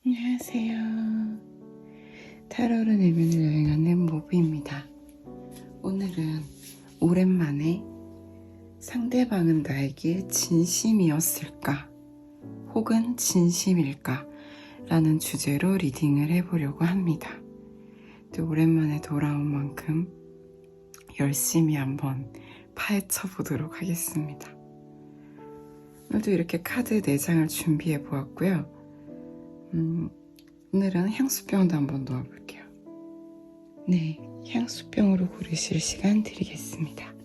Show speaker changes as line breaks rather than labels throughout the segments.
안녕하세요. 타로로 내면을 여행하는 모브입니다. 오늘은 오랜만에 상대방은 나에게 진심이었을까? 혹은 진심일까? 라는 주제로 리딩을 해보려고 합니다. 또 오랜만에 돌아온 만큼 열심히 한번 파헤쳐 보도록 하겠습니다. 오늘도 이렇게 카드 4장을 준비해 보았고요. 오늘은 향수병도 한번 넣어볼게요. 네, 향수병으로 고르실 시간 드리겠습니다.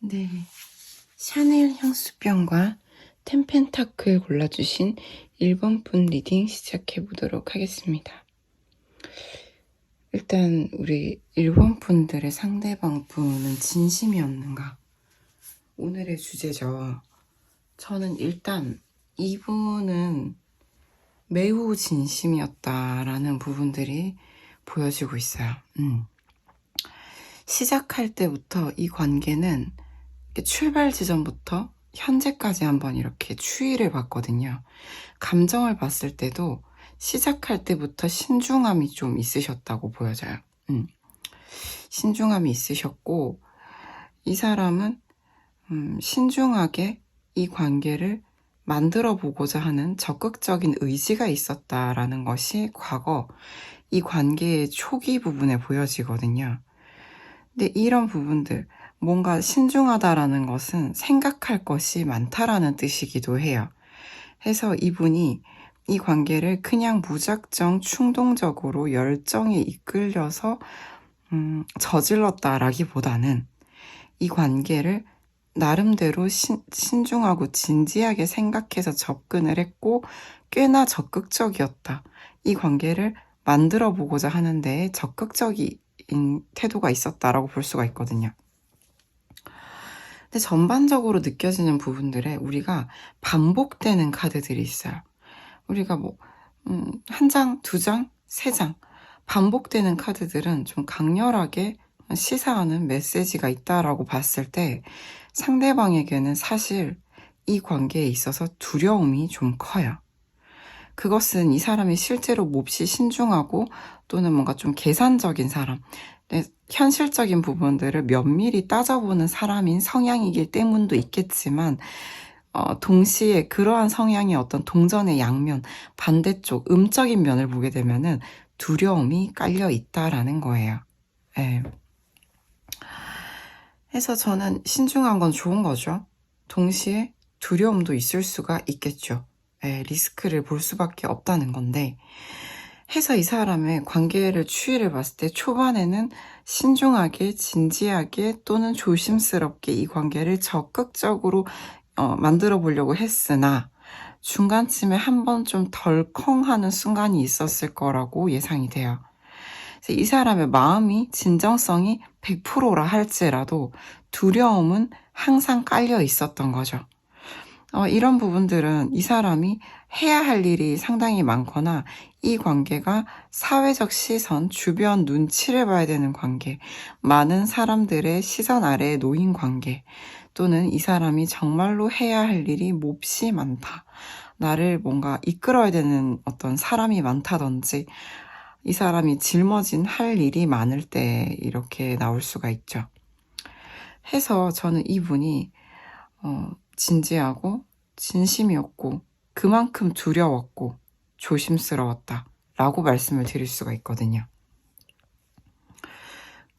네, 샤넬 향수병과 템펜타클 골라주신 1번 분 리딩 시작해보도록 하겠습니다. 일단 우리 1번 분들의 상대방 분은 진심이었는가? 오늘의 주제죠. 저는 일단 이분은 매우 진심이었다라는 부분들이 보여지고 있어요. 시작할 때부터 이 관계는 출발 지점부터 현재까지 한번 이렇게 추이를 봤거든요. 감정을 봤을 때도 시작할 때부터 신중함이 좀 있으셨다고 보여져요. 신중함이 있으셨고, 이 사람은 신중하게 이 관계를 만들어 보고자 하는 적극적인 의지가 있었다라는 것이 과거 이 관계의 초기 부분에 보여지거든요. 근데 이런 부분들, 뭔가 신중하다라는 것은 생각할 것이 많다라는 뜻이기도 해요. 해서 이분이 이 관계를 그냥 무작정 충동적으로 열정에 이끌려서 저질렀다라기보다는 이 관계를 나름대로 신중하고 진지하게 생각해서 접근을 했고 꽤나 적극적이었다. 이 관계를 만들어 보고자 하는데 적극적인 태도가 있었다라고 볼 수가 있거든요. 근데 전반적으로 느껴지는 부분들에 우리가 반복되는 카드들이 있어요. 우리가 한 장, 두 장, 세 장 반복되는 카드들은 좀 강렬하게 시사하는 메시지가 있다라고 봤을 때 상대방에게는 사실 이 관계에 있어서 두려움이 좀 커요. 그것은 이 사람이 실제로 몹시 신중하고 또는 뭔가 좀 계산적인 사람, 현실적인 부분들을 면밀히 따져보는 사람인 성향이기 때문도 있겠지만 동시에 그러한 성향의 어떤 동전의 양면, 반대쪽, 음적인 면을 보게 되면은 두려움이 깔려 있다라는 거예요. 네. 해서 저는 신중한 건 좋은 거죠. 동시에 두려움도 있을 수가 있겠죠. 네, 리스크를 볼 수밖에 없다는 건데, 해서 이 사람의 관계를 추이를 봤을 때 초반에는 신중하게, 진지하게 또는 조심스럽게 이 관계를 적극적으로 만들어 보려고 했으나 중간쯤에 한번 좀 덜컹하는 순간이 있었을 거라고 예상이 돼요. 이 사람의 마음이 진정성이 100%라 할지라도 두려움은 항상 깔려 있었던 거죠. 이런 부분들은 이 사람이 해야 할 일이 상당히 많거나 이 관계가 사회적 시선, 주변 눈치를 봐야 되는 관계, 많은 사람들의 시선 아래에 놓인 관계, 또는 이 사람이 정말로 해야 할 일이 몹시 많다. 나를 뭔가 이끌어야 되는 어떤 사람이 많다든지 이 사람이 짊어진 할 일이 많을 때 이렇게 나올 수가 있죠. 해서 저는 이분이 진지하고 진심이었고 그만큼 두려웠고 조심스러웠다 라고 말씀을 드릴 수가 있거든요.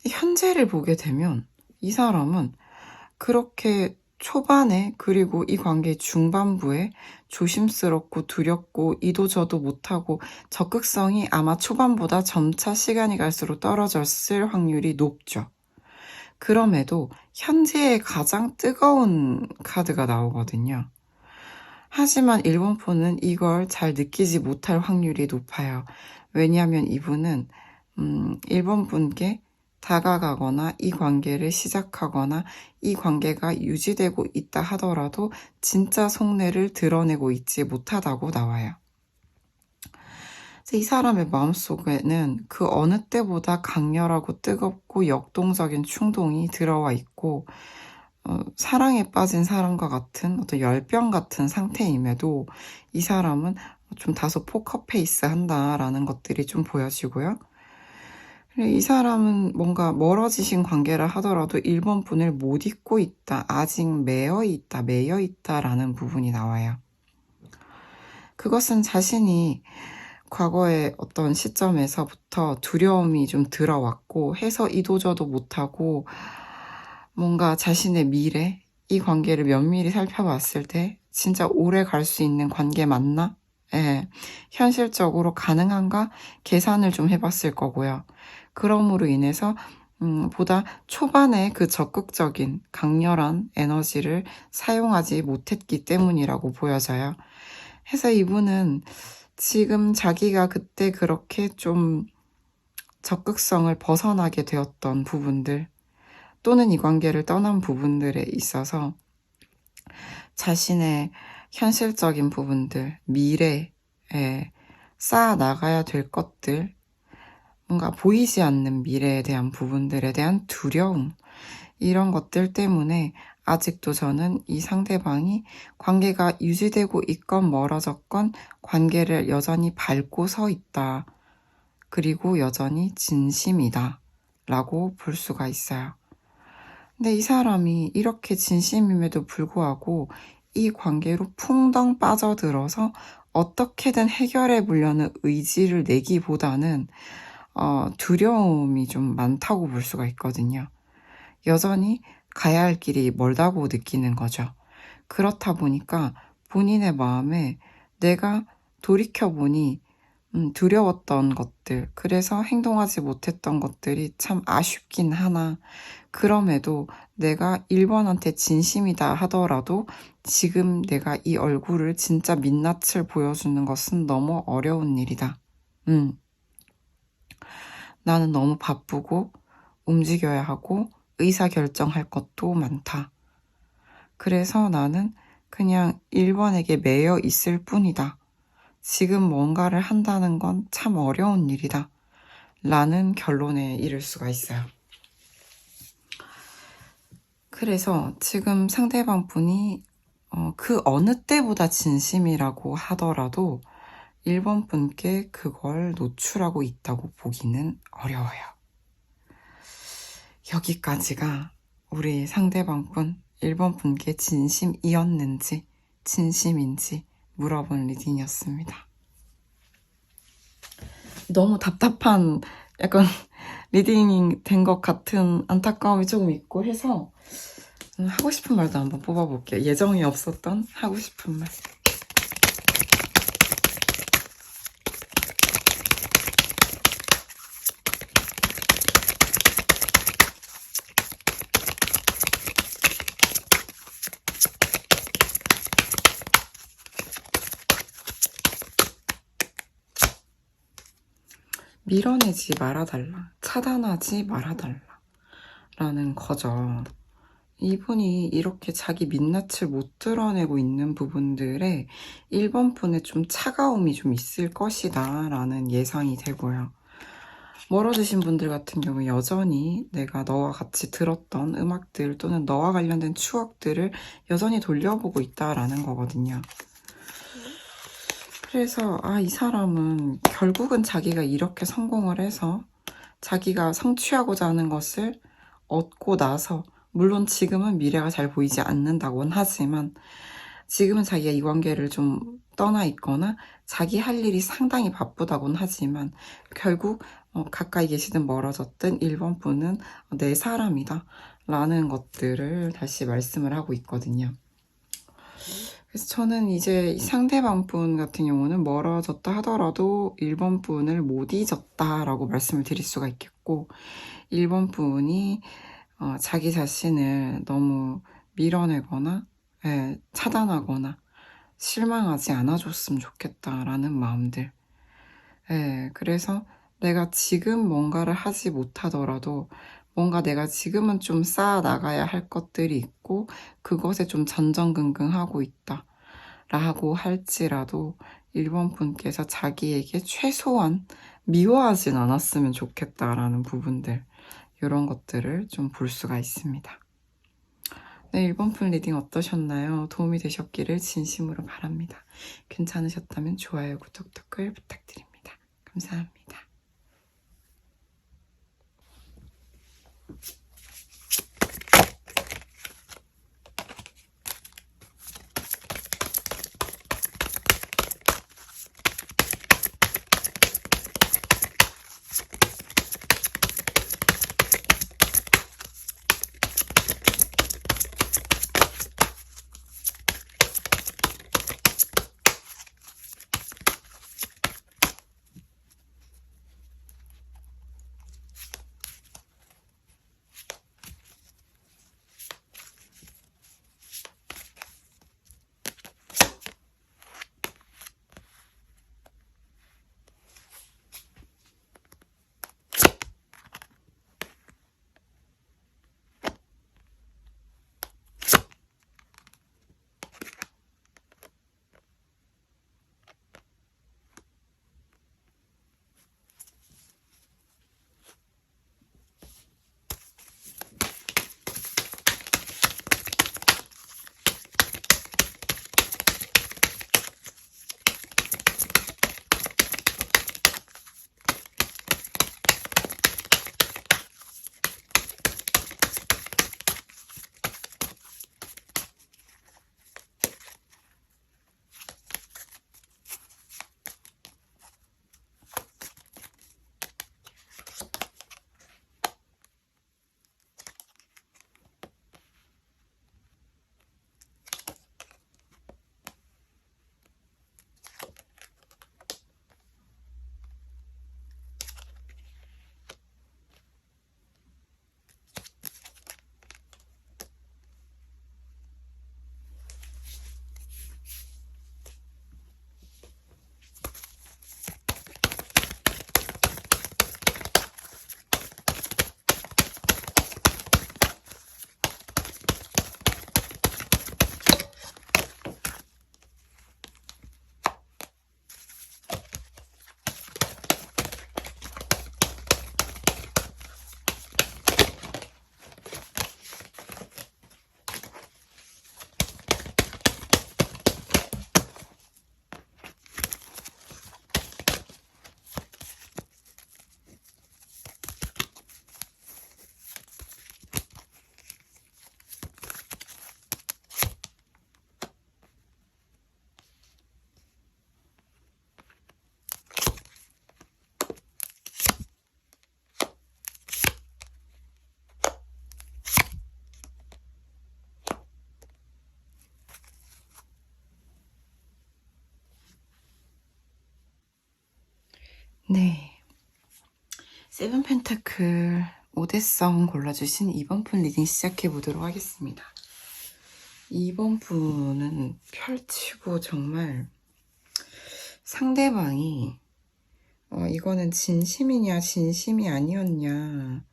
현재를 보게 되면 이 사람은 그렇게 초반에 그리고 이 관계 중반부에 조심스럽고 두렵고 이도저도 못하고 적극성이 아마 초반보다 점차 시간이 갈수록 떨어졌을 확률이 높죠. 그럼에도 현재의 가장 뜨거운 카드가 나오거든요. 하지만 일본폰은 이걸 잘 느끼지 못할 확률이 높아요. 왜냐하면 이분은 일본분께 다가가거나 이 관계를 시작하거나 이 관계가 유지되고 있다 하더라도 진짜 속내를 드러내고 있지 못하다고 나와요. 이 사람의 마음속에는 그 어느 때보다 강렬하고 뜨겁고 역동적인 충동이 들어와 있고 사랑에 빠진 사람과 같은 어떤 열병 같은 상태임에도 이 사람은 좀 다소 포커페이스 한다라는 것들이 좀 보여지고요. 이 사람은 뭔가 멀어지신 관계라 하더라도 일본 분을 못 잊고 있다, 아직 매여 있다라는 부분이 나와요. 그것은 자신이 과거의 어떤 시점에서부터 두려움이 좀 들어왔고 해서 이도저도 못하고 뭔가 자신의 미래, 이 관계를 면밀히 살펴봤을 때 진짜 오래 갈 수 있는 관계 맞나? 예, 현실적으로 가능한가? 계산을 좀 해봤을 거고요. 그럼으로 인해서 보다 초반에 그 적극적인 강렬한 에너지를 사용하지 못했기 때문이라고 보여져요. 해서 이분은 지금 자기가 그때 그렇게 좀 적극성을 벗어나게 되었던 부분들 또는 이 관계를 떠난 부분들에 있어서 자신의 현실적인 부분들, 미래에 쌓아 나가야 될 것들, 뭔가 보이지 않는 미래에 대한 부분들에 대한 두려움, 이런 것들 때문에 아직도 저는 이 상대방이 관계가 유지되고 있건 멀어졌건 관계를 여전히 밟고 서 있다. 그리고 여전히 진심이다. 라고 볼 수가 있어요. 근데 이 사람이 이렇게 진심임에도 불구하고 이 관계로 풍덩 빠져들어서 어떻게든 해결해 보려는 의지를 내기보다는 두려움이 좀 많다고 볼 수가 있거든요. 여전히 가야 할 길이 멀다고 느끼는 거죠. 그렇다 보니까 본인의 마음에 내가 돌이켜보니 두려웠던 것들, 그래서 행동하지 못했던 것들이 참 아쉽긴 하나, 그럼에도 내가 1번한테 진심이다 하더라도 지금 내가 이 얼굴을 진짜 민낯을 보여주는 것은 너무 어려운 일이다. 나는 너무 바쁘고 움직여야 하고 의사결정할 것도 많다. 그래서 나는 그냥 1번에게 매여 있을 뿐이다. 지금 뭔가를 한다는 건 참 어려운 일이다. 라는 결론에 이를 수가 있어요. 그래서 지금 상대방 분이 그 어느 때보다 진심이라고 하더라도 1번 분께 그걸 노출하고 있다고 보기는 어려워요. 여기까지가 우리 상대방 분 1번 분께 진심이었는지 진심인지 물어본 리딩이었습니다. 너무 답답한 약간 리딩이 된 것 같은 안타까움이 조금 있고 해서 하고 싶은 말도 한번 뽑아볼게요. 예정이 없었던 하고 싶은 말. 밀어내지 말아달라, 차단하지 말아달라 라는 거죠. 이분이 이렇게 자기 민낯을 못 드러내고 있는 부분들에 1번 분의 좀 차가움이 좀 있을 것이다 라는 예상이 되고요. 멀어지신 분들 같은 경우 여전히 내가 너와 같이 들었던 음악들 또는 너와 관련된 추억들을 여전히 돌려보고 있다라는 거거든요. 그래서 이 사람은 결국은 자기가 이렇게 성공을 해서 자기가 성취하고자 하는 것을 얻고 나서, 물론 지금은 미래가 잘 보이지 않는다고는 하지만 지금은 자기가 이 관계를 좀 떠나 있거나 자기 할 일이 상당히 바쁘다고는 하지만 결국 가까이 계시든 멀어졌든 1번 분은 내 사람이다 라는 것들을 다시 말씀을 하고 있거든요. 그래서 저는 이제 상대방 분 같은 경우는 멀어졌다 하더라도 1번 분을 못 잊었다 라고 말씀을 드릴 수가 있겠고, 1번 분이 자기 자신을 너무 밀어내거나 차단하거나 실망하지 않아줬으면 좋겠다라는 마음들. 그래서 내가 지금 뭔가를 하지 못하더라도 뭔가 내가 지금은 좀 쌓아 나가야 할 것들이 있고 그것에 좀 전전긍긍하고 있다 라고 할지라도 1번 분께서 자기에게 최소한 미워하진 않았으면 좋겠다라는 부분들, 이런 것들을 좀 볼 수가 있습니다. 네, 1번 분 리딩 어떠셨나요? 도움이 되셨기를 진심으로 바랍니다. 괜찮으셨다면 좋아요, 구독, 댓글 부탁드립니다. 감사합니다. 네. 세븐 펜타클 5대성 골라주신 2번 분 리딩 시작해보도록 하겠습니다. 2번 분은 펼치고 정말 상대방이 이거는 진심이냐 진심이 아니었냐,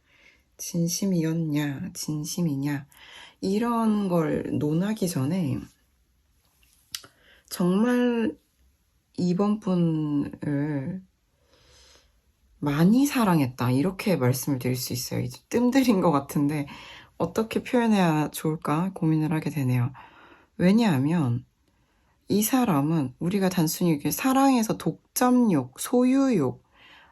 진심이었냐 진심이냐, 이런 걸 논하기 전에 정말 2번 분을 많이 사랑했다, 이렇게 말씀을 드릴 수 있어요. 이제 뜸들인 것 같은데 어떻게 표현해야 좋을까 고민을 하게 되네요. 왜냐하면 이 사람은 우리가 단순히 이게 사랑에서 독점욕, 소유욕,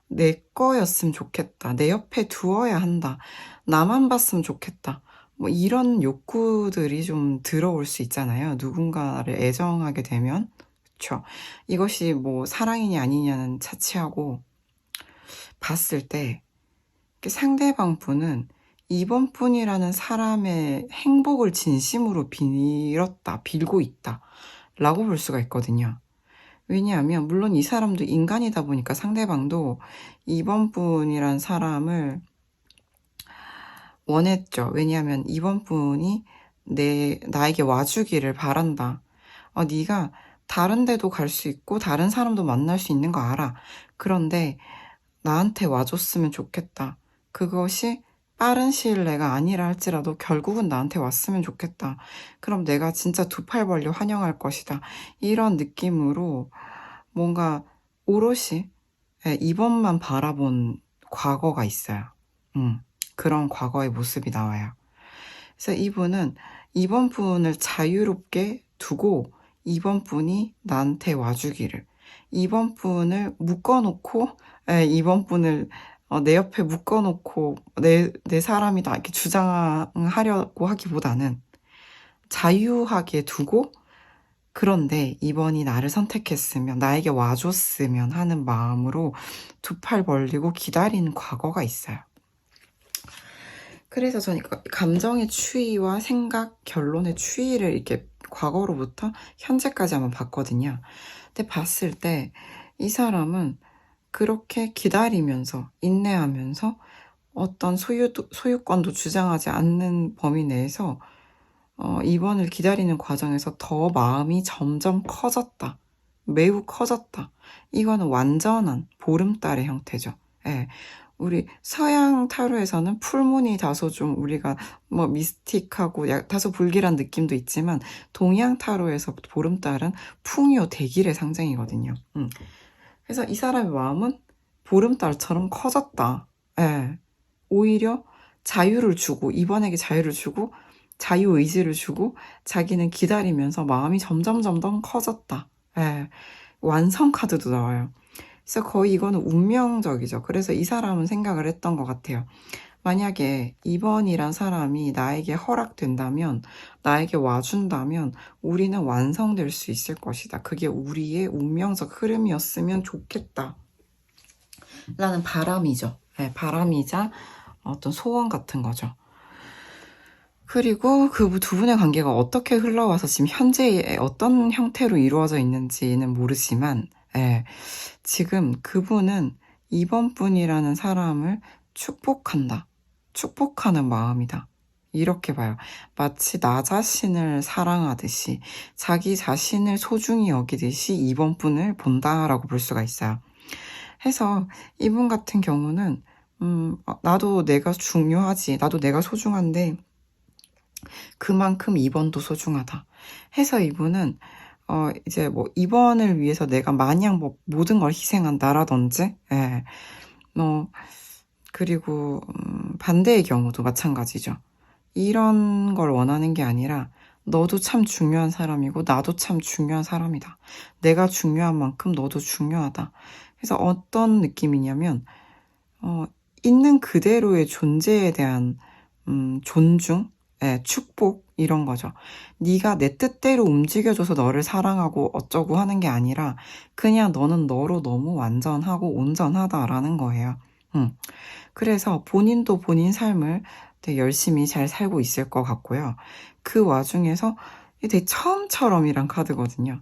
내 거였으면 좋겠다, 내 옆에 두어야 한다, 나만 봤으면 좋겠다, 뭐 이런 욕구들이 좀 들어올 수 있잖아요. 누군가를 애정하게 되면. 그쵸? 이것이 뭐 사랑이냐 아니냐는 차치하고 봤을 때 상대방 분은 이번 분이라는 사람의 행복을 진심으로 빌고 있다 라고 볼 수가 있거든요. 왜냐하면 물론 이 사람도 인간이다 보니까 상대방도 이번 분이란 사람을 원했죠. 왜냐하면 이번 분이 나에게 와주기를 바란다. 네가 다른 데도 갈 수 있고 다른 사람도 만날 수 있는 거 알아. 그런데 나한테 와줬으면 좋겠다. 그것이 빠른 시일 내가 아니라 할지라도 결국은 나한테 왔으면 좋겠다. 그럼 내가 진짜 두 팔 벌려 환영할 것이다. 이런 느낌으로 뭔가 오롯이 이번만 바라본 과거가 있어요. 그런 과거의 모습이 나와요. 그래서 이분은 이번 분을 자유롭게 두고 이번 분이 나한테 와주기를, 이번 분을 묶어놓고, 이번 분을 내 옆에 묶어놓고 내 사람이다 이렇게 주장하려고 하기보다는 자유하게 두고, 그런데 이번이 나를 선택했으면, 나에게 와줬으면 하는 마음으로 두 팔 벌리고 기다리는 과거가 있어요. 그래서 저는 감정의 추이와 생각, 결론의 추이를 이렇게 과거로부터 현재까지 한번 봤거든요. 근데 봤을 때 이 사람은 그렇게 기다리면서 인내하면서 어떤 소유권도 주장하지 않는 범위 내에서 이번을 기다리는 과정에서 더 마음이 점점 커졌다. 매우 커졌다. 이거는 완전한 보름달의 형태죠. 예. 우리 서양 타로에서는 풀문이 다소 좀 우리가 뭐 미스틱하고 다소 불길한 느낌도 있지만, 동양 타로에서 보름달은 풍요 대길의 상징이거든요. 그래서 이 사람의 마음은 보름달처럼 커졌다. 예. 오히려 자유를 주고, 이번에게 자유를 주고 자유의지를 주고 자기는 기다리면서 마음이 점점 커졌다. 예. 완성 카드도 나와요. 그래서 거의 이거는 운명적이죠. 그래서 이 사람은 생각을 했던 것 같아요. 만약에 2번이란 사람이 나에게 허락된다면, 나에게 와준다면 우리는 완성될 수 있을 것이다. 그게 우리의 운명적 흐름이었으면 좋겠다 라는 바람이죠. 네, 바람이자 어떤 소원 같은 거죠. 그리고 그 두 분의 관계가 어떻게 흘러와서 지금 현재 어떤 형태로 이루어져 있는지는 모르지만, 지금 그분은 이번 분이라는 사람을 축복한다. 축복하는 마음이다. 이렇게 봐요. 마치 나 자신을 사랑하듯이, 자기 자신을 소중히 여기듯이 이번 분을 본다라고 볼 수가 있어요. 해서 이분 같은 경우는 나도 내가 중요하지, 나도 내가 소중한데 그만큼 2번도 소중하다 해서 이분은 이제 뭐 2번을 위해서 내가 마냥 뭐 모든 걸 희생한다라든지, 그리고 반대의 경우도 마찬가지죠. 이런 걸 원하는 게 아니라 너도 참 중요한 사람이고 나도 참 중요한 사람이다. 내가 중요한 만큼 너도 중요하다. 그래서 어떤 느낌이냐면 있는 그대로의 존재에 대한 존중, 축복, 이런 거죠. 네가 내 뜻대로 움직여줘서 너를 사랑하고 어쩌고 하는 게 아니라 그냥 너는 너로 너무 완전하고 온전하다라는 거예요. 그래서 본인도 본인 삶을 되게 열심히 잘 살고 있을 것 같고요. 그 와중에서 되게 처음처럼이란 카드거든요.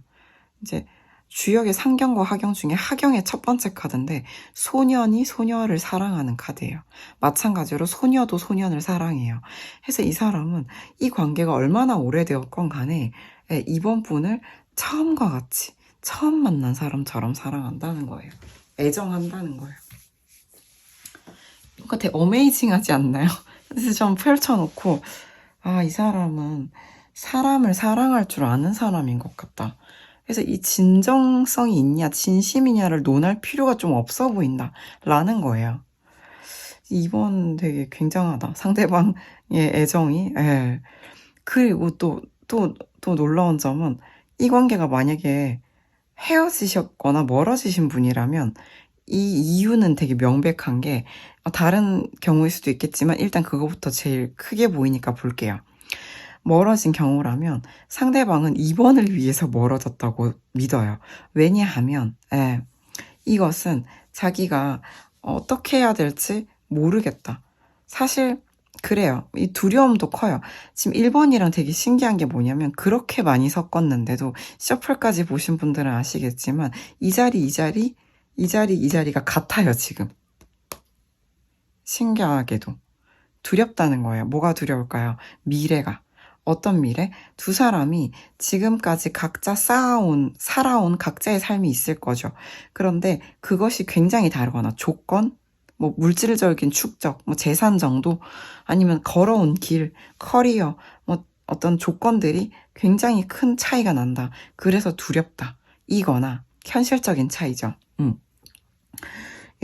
이제 주역의 상경과 하경 중에 하경의 첫 번째 카드인데 소년이 소녀를 사랑하는 카드예요. 마찬가지로 소녀도 소년을 사랑해요. 그래서 이 사람은 이 관계가 얼마나 오래되었건 간에 이번 분을 처음과 같이 처음 만난 사람처럼 사랑한다는 거예요. 애정한다는 거예요. 뭔가 되게 어메이징하지 않나요? 그래서 좀 펼쳐놓고 이 사람은 사람을 사랑할 줄 아는 사람인 것 같다. 그래서 이 진정성이 있냐, 진심이냐를 논할 필요가 좀 없어 보인다. 라는 거예요. 이번 되게 굉장하다. 상대방의 애정이. 예. 그리고 또 놀라운 점은 이 관계가 만약에 헤어지셨거나 멀어지신 분이라면 이 이유는 되게 명백한 게 다른 경우일 수도 있겠지만 일단 그거부터 제일 크게 보이니까 볼게요. 멀어진 경우라면 상대방은 입원을 위해서 멀어졌다고 믿어요. 왜냐하면 이것은 자기가 어떻게 해야 될지 모르겠다. 사실 그래요. 이 두려움도 커요. 지금 1번이랑 되게 신기한 게 뭐냐면 그렇게 많이 섞었는데도 셔플까지 보신 분들은 아시겠지만 이 자리가 같아요, 지금. 신기하게도. 두렵다는 거예요. 뭐가 두려울까요? 미래가. 어떤 미래? 두 사람이 지금까지 각자 살아온 각자의 삶이 있을 거죠. 그런데 그것이 굉장히 다르거나 조건, 뭐 물질적인 축적, 뭐 재산 정도, 아니면 걸어온 길, 커리어, 뭐 어떤 조건들이 굉장히 큰 차이가 난다. 그래서 두렵다. 이거나 현실적인 차이죠.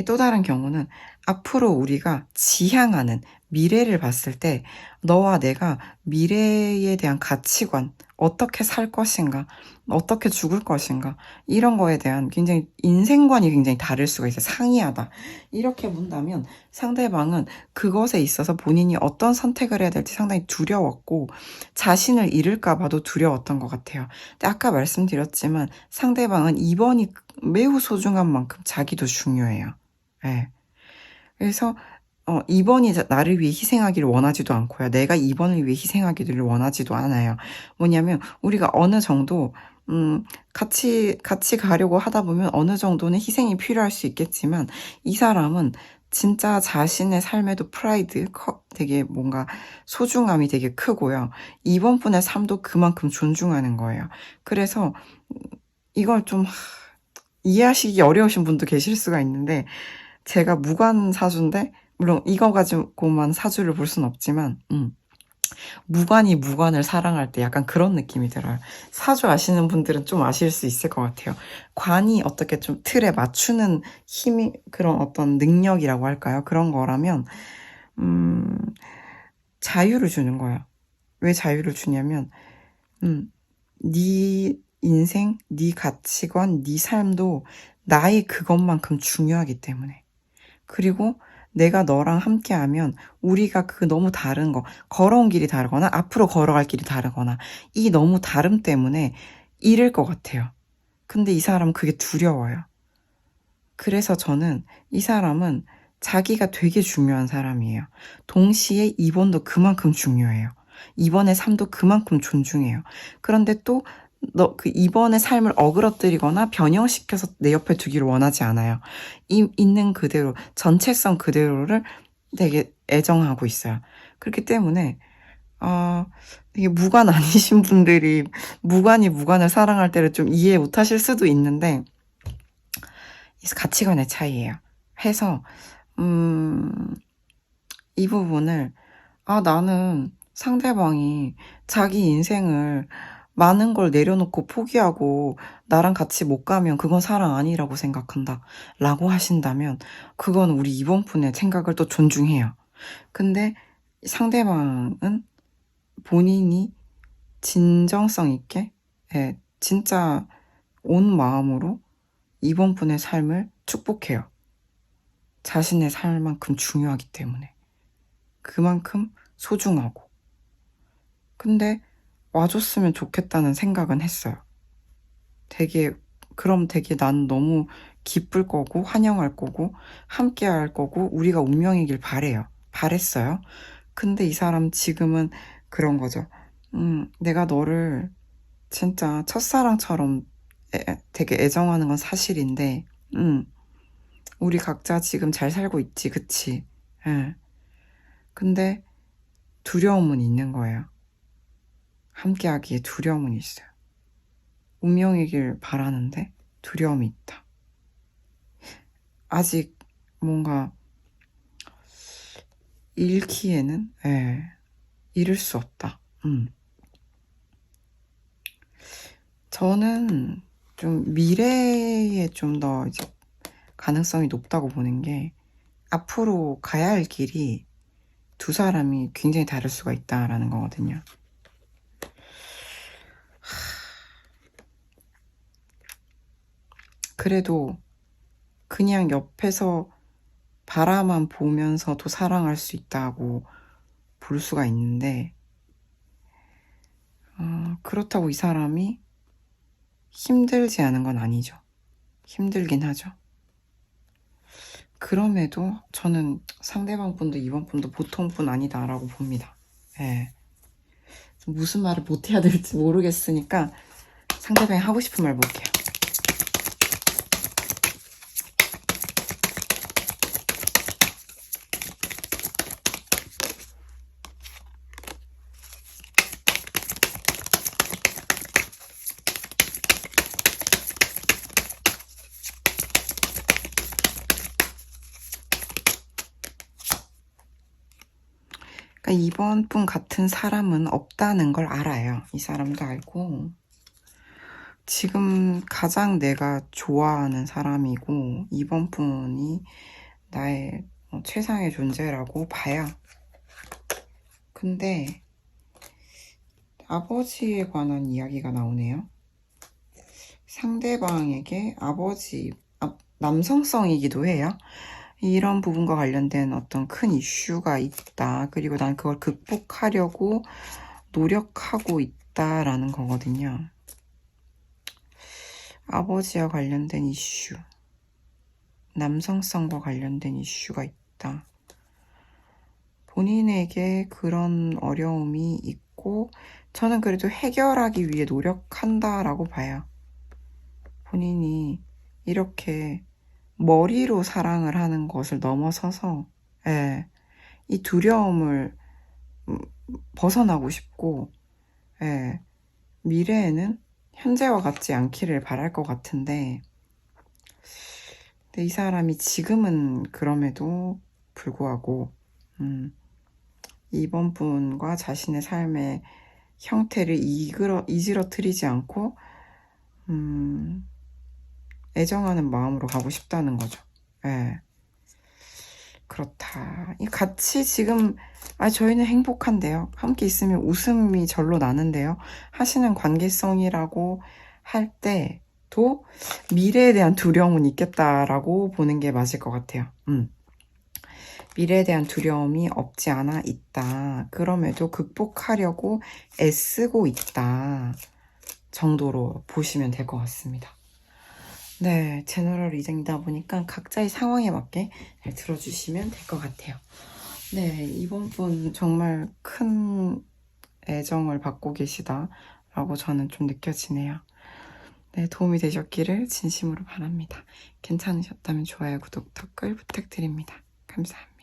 또 다른 경우는 앞으로 우리가 지향하는 미래를 봤을 때 너와 내가 미래에 대한 가치관, 어떻게 살 것인가, 어떻게 죽을 것인가 이런 거에 대한 굉장히 인생관이 굉장히 다를 수가 있어요. 상이하다. 이렇게 본다면 상대방은 그것에 있어서 본인이 어떤 선택을 해야 될지 상당히 두려웠고 자신을 잃을까 봐도 두려웠던 것 같아요. 근데 아까 말씀드렸지만 상대방은 2번이 매우 소중한 만큼 자기도 중요해요. 네. 그래서 2번이 나를 위해 희생하기를 원하지도 않고요. 내가 2번을 위해 희생하기를 원하지도 않아요. 뭐냐면 우리가 어느 정도 같이 가려고 하다 보면 어느 정도는 희생이 필요할 수 있겠지만 이 사람은 진짜 자신의 삶에도 프라이드, 되게 뭔가 소중함이 되게 크고요. 2번 분의 삶도 그만큼 존중하는 거예요. 그래서 이걸 좀 이해하시기 어려우신 분도 계실 수가 있는데 제가 무관 사주인데 물론 이거 가지고만 사주를 볼 수는 없지만 무관이 무관을 사랑할 때 약간 그런 느낌이 들어요. 사주 아시는 분들은 좀 아실 수 있을 것 같아요. 관이 어떻게 좀 틀에 맞추는 힘이 그런 어떤 능력이라고 할까요? 그런 거라면 자유를 주는 거예요. 왜 자유를 주냐면 네 인생, 네 가치관, 네 삶도 나의 그것만큼 중요하기 때문에. 그리고 내가 너랑 함께하면 우리가 그 너무 다른 거, 걸어온 길이 다르거나 앞으로 걸어갈 길이 다르거나 이 너무 다름 때문에 잃을 것 같아요. 근데 이 사람은 그게 두려워요. 그래서 저는 이 사람은 자기가 되게 중요한 사람이에요. 동시에 2번도 그만큼 중요해요. 2번의 삶도 그만큼 존중해요. 그런데 또 그 2번의 삶을 어그러뜨리거나 변형시켜서 내 옆에 두기를 원하지 않아요. 있는 그대로, 전체성 그대로를 되게 애정하고 있어요. 그렇기 때문에 되게 무관 아니신 분들이 무관이 무관을 사랑할 때를 좀 이해 못하실 수도 있는데 가치관의 차이예요. 해서 이 부분을 나는 상대방이 자기 인생을 많은 걸 내려놓고 포기하고 나랑 같이 못 가면 그건 사랑 아니라고 생각한다 라고 하신다면 그건 우리 이번 분의 생각을 또 존중해요. 근데 상대방은 본인이 진정성 있게 진짜 온 마음으로 이번 분의 삶을 축복해요. 자신의 삶만큼 중요하기 때문에. 그만큼 소중하고. 근데 와줬으면 좋겠다는 생각은 했어요. 그럼 되게 난 너무 기쁠 거고, 환영할 거고, 함께 할 거고, 우리가 운명이길 바랬어요. 근데 이 사람 지금은 그런 거죠. 내가 너를 진짜 첫사랑처럼 되게 애정하는 건 사실인데, 우리 각자 지금 잘 살고 있지, 그치? 예. 근데 두려움은 있는 거예요. 함께하기에 두려움은 있어요. 운명이길 바라는데 두려움이 있다. 아직 뭔가 잃기에는, 잃을 수 없다. 저는 좀 미래에 좀 더 이제 가능성이 높다고 보는 게, 앞으로 가야 할 길이 두 사람이 굉장히 다를 수가 있다라는 거거든요. 그래도 그냥 옆에서 바라만 보면서도 사랑할 수 있다고 볼 수가 있는데, 그렇다고 이 사람이 힘들지 않은 건 아니죠. 힘들긴 하죠. 그럼에도 저는 상대방 분도 이번 분도 보통 분 아니다라고 봅니다. 예. 무슨 말을 못해야 될지 모르겠으니까 상대방이 하고 싶은 말 볼게요. 그러니까 이번 분 같은 사람은 없다는 걸 알아요. 이 사람도 알고, 지금 가장 내가 좋아하는 사람이고 이번 분이 나의 최상의 존재라고 봐요. 근데 아버지에 관한 이야기가 나오네요. 상대방에게 아버지, 남성성이기도 해요. 이런 부분과 관련된 어떤 큰 이슈가 있다. 그리고 난 그걸 극복하려고 노력하고 있다라는 거거든요. 아버지와 관련된 이슈, 남성성과 관련된 이슈가 있다. 본인에게 그런 어려움이 있고, 저는 그래도 해결하기 위해 노력한다라고 봐요. 본인이 이렇게 머리로 사랑을 하는 것을 넘어서서, 이 두려움을 벗어나고 싶고, 미래에는 현재와 같지 않기를 바랄 것 같은데, 근데 이 사람이 지금은 그럼에도 불구하고 이번 분과 자신의 삶의 형태를 이지러뜨리지 않고 애정하는 마음으로 가고 싶다는 거죠. 그렇다. 같이 지금 저희는 행복한데요. 함께 있으면 웃음이 절로 나는데요. 하시는 관계성이라고 할 때도 미래에 대한 두려움은 있겠다라고 보는 게 맞을 것 같아요. 미래에 대한 두려움이 없지 않아 있다. 그럼에도 극복하려고 애쓰고 있다 정도로 보시면 될 것 같습니다. 네, 제너럴 리딩이다 보니까 각자의 상황에 맞게 잘 들어주시면 될 것 같아요. 네, 이번 분 정말 큰 애정을 받고 계시다라고 저는 좀 느껴지네요. 네, 도움이 되셨기를 진심으로 바랍니다. 괜찮으셨다면 좋아요, 구독, 댓글 부탁드립니다. 감사합니다.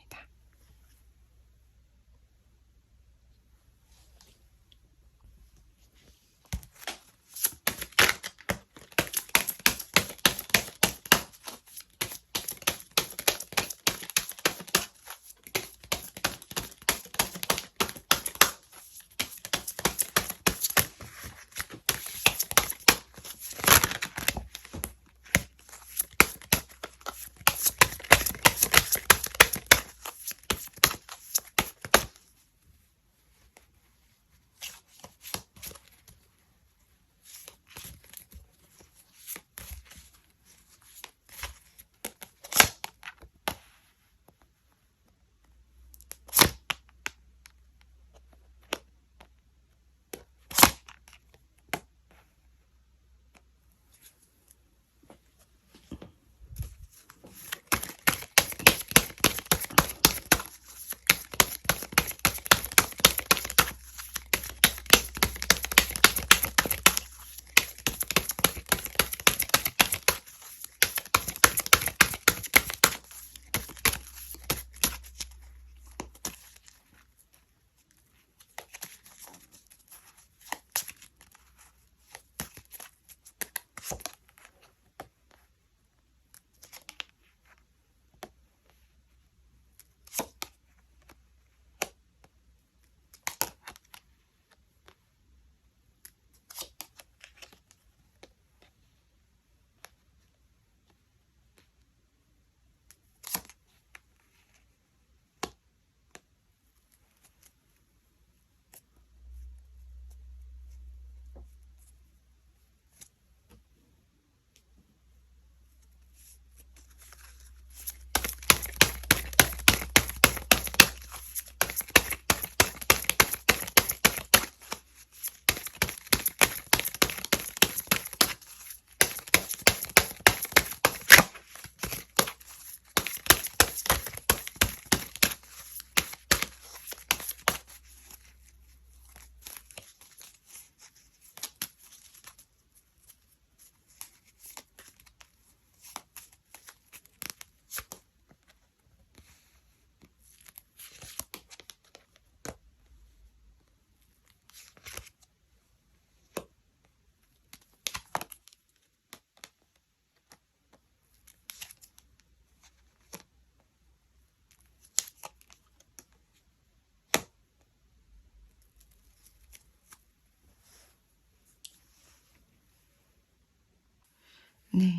네,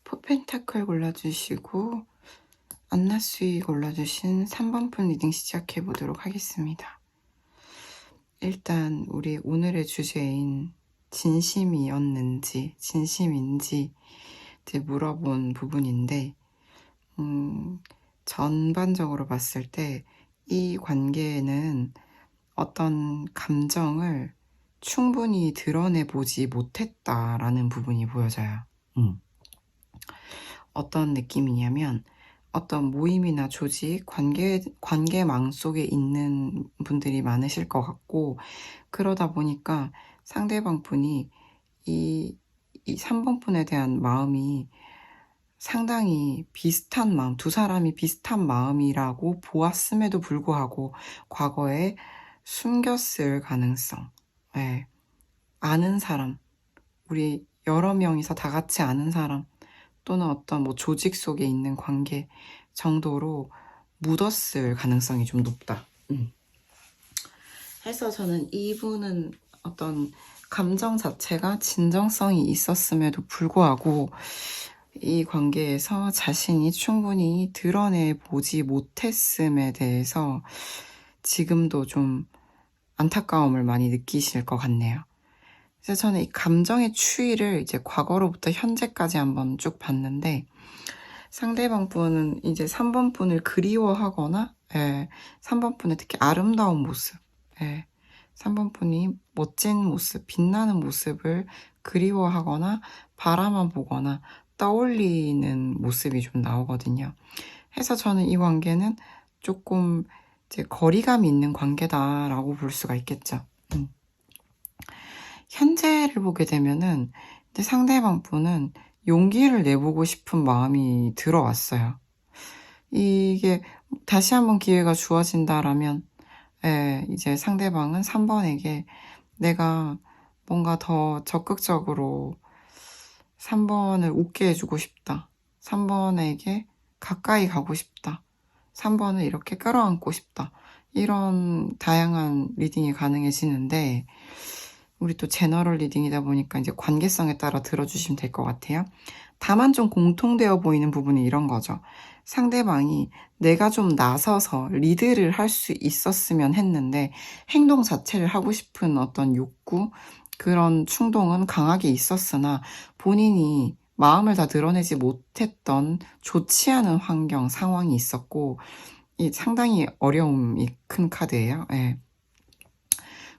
포펜타클 골라주시고 안나수이 골라주신 3번 분 리딩 시작해보도록 하겠습니다. 일단 우리 오늘의 주제인 진심이었는지 진심인지 이제 물어본 부분인데 전반적으로 봤을 때 이 관계에는 어떤 감정을 충분히 드러내보지 못했다라는 부분이 보여져요. 어떤 느낌이냐면 어떤 모임이나 조직, 관계망 속에 있는 분들이 많으실 것 같고, 그러다 보니까 상대방 분이 이 3번 분에 대한 마음이 상당히 비슷한 마음, 두 사람이 비슷한 마음이라고 보았음에도 불구하고 과거에 숨겼을 가능성. 네. 아는 사람, 우리 여러 명이서 다 같이 아는 사람, 또는 어떤 뭐 조직 속에 있는 관계 정도로 묻었을 가능성이 좀 높다. 해서 저는 이분은 어떤 감정 자체가 진정성이 있었음에도 불구하고 이 관계에서 자신이 충분히 드러내보지 못했음에 대해서 지금도 좀 안타까움을 많이 느끼실 것 같네요. 그래서 저는 이 감정의 추이를 이제 과거로부터 현재까지 한번 쭉 봤는데, 상대방 분은 이제 3번 분을 그리워하거나, 3번 분의 특히 아름다운 모습, 3번 분이 멋진 모습, 빛나는 모습을 그리워하거나 바라만 보거나 떠올리는 모습이 좀 나오거든요. 해서 저는 이 관계는 조금 이제 거리감 있는 관계다라고 볼 수가 있겠죠. 현재를 보게 되면은 이제 상대방 분은 용기를 내보고 싶은 마음이 들어왔어요. 이게 다시 한번 기회가 주어진다라면, 이제 상대방은 3번에게 내가 뭔가 더 적극적으로 3번을 웃게 해주고 싶다. 3번에게 가까이 가고 싶다. 3번을 이렇게 끌어안고 싶다. 이런 다양한 리딩이 가능해지는데, 우리 또 제너럴 리딩이다 보니까 이제 관계성에 따라 들어주시면 될 것 같아요. 다만 좀 공통되어 보이는 부분이 이런 거죠. 상대방이 내가 좀 나서서 리드를 할 수 있었으면 했는데 행동 자체를 하고 싶은 어떤 욕구, 그런 충동은 강하게 있었으나 본인이 마음을 다 드러내지 못했던 좋지 않은 환경, 상황이 있었고, 이 상당히 어려움이 큰 카드예요.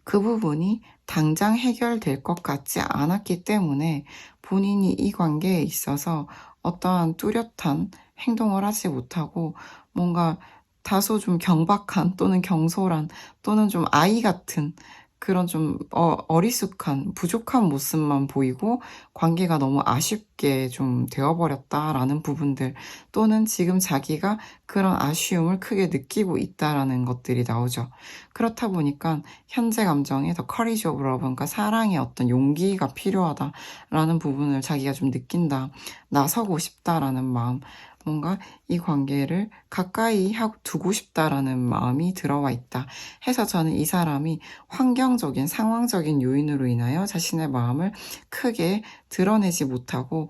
그 부분이 당장 해결될 것 같지 않았기 때문에 본인이 이 관계에 있어서 어떠한 뚜렷한 행동을 하지 못하고 뭔가 다소 좀 경박한 또는 경솔한 또는 좀 아이 같은 그런 좀 어리숙한 부족한 모습만 보이고 관계가 너무 아쉽게 좀 되어버렸다라는 부분들, 또는 지금 자기가 그런 아쉬움을 크게 느끼고 있다라는 것들이 나오죠. 그렇다 보니까 현재 감정에 더 커리지 오브 러브, 그러니까 사랑의 어떤 용기가 필요하다라는 부분을 자기가 좀 느낀다. 나서고 싶다라는 마음, 뭔가 이 관계를 가까이 두고 싶다라는 마음이 들어와 있다 해서 저는 이 사람이 환경적인 상황적인 요인으로 인하여 자신의 마음을 크게 드러내지 못하고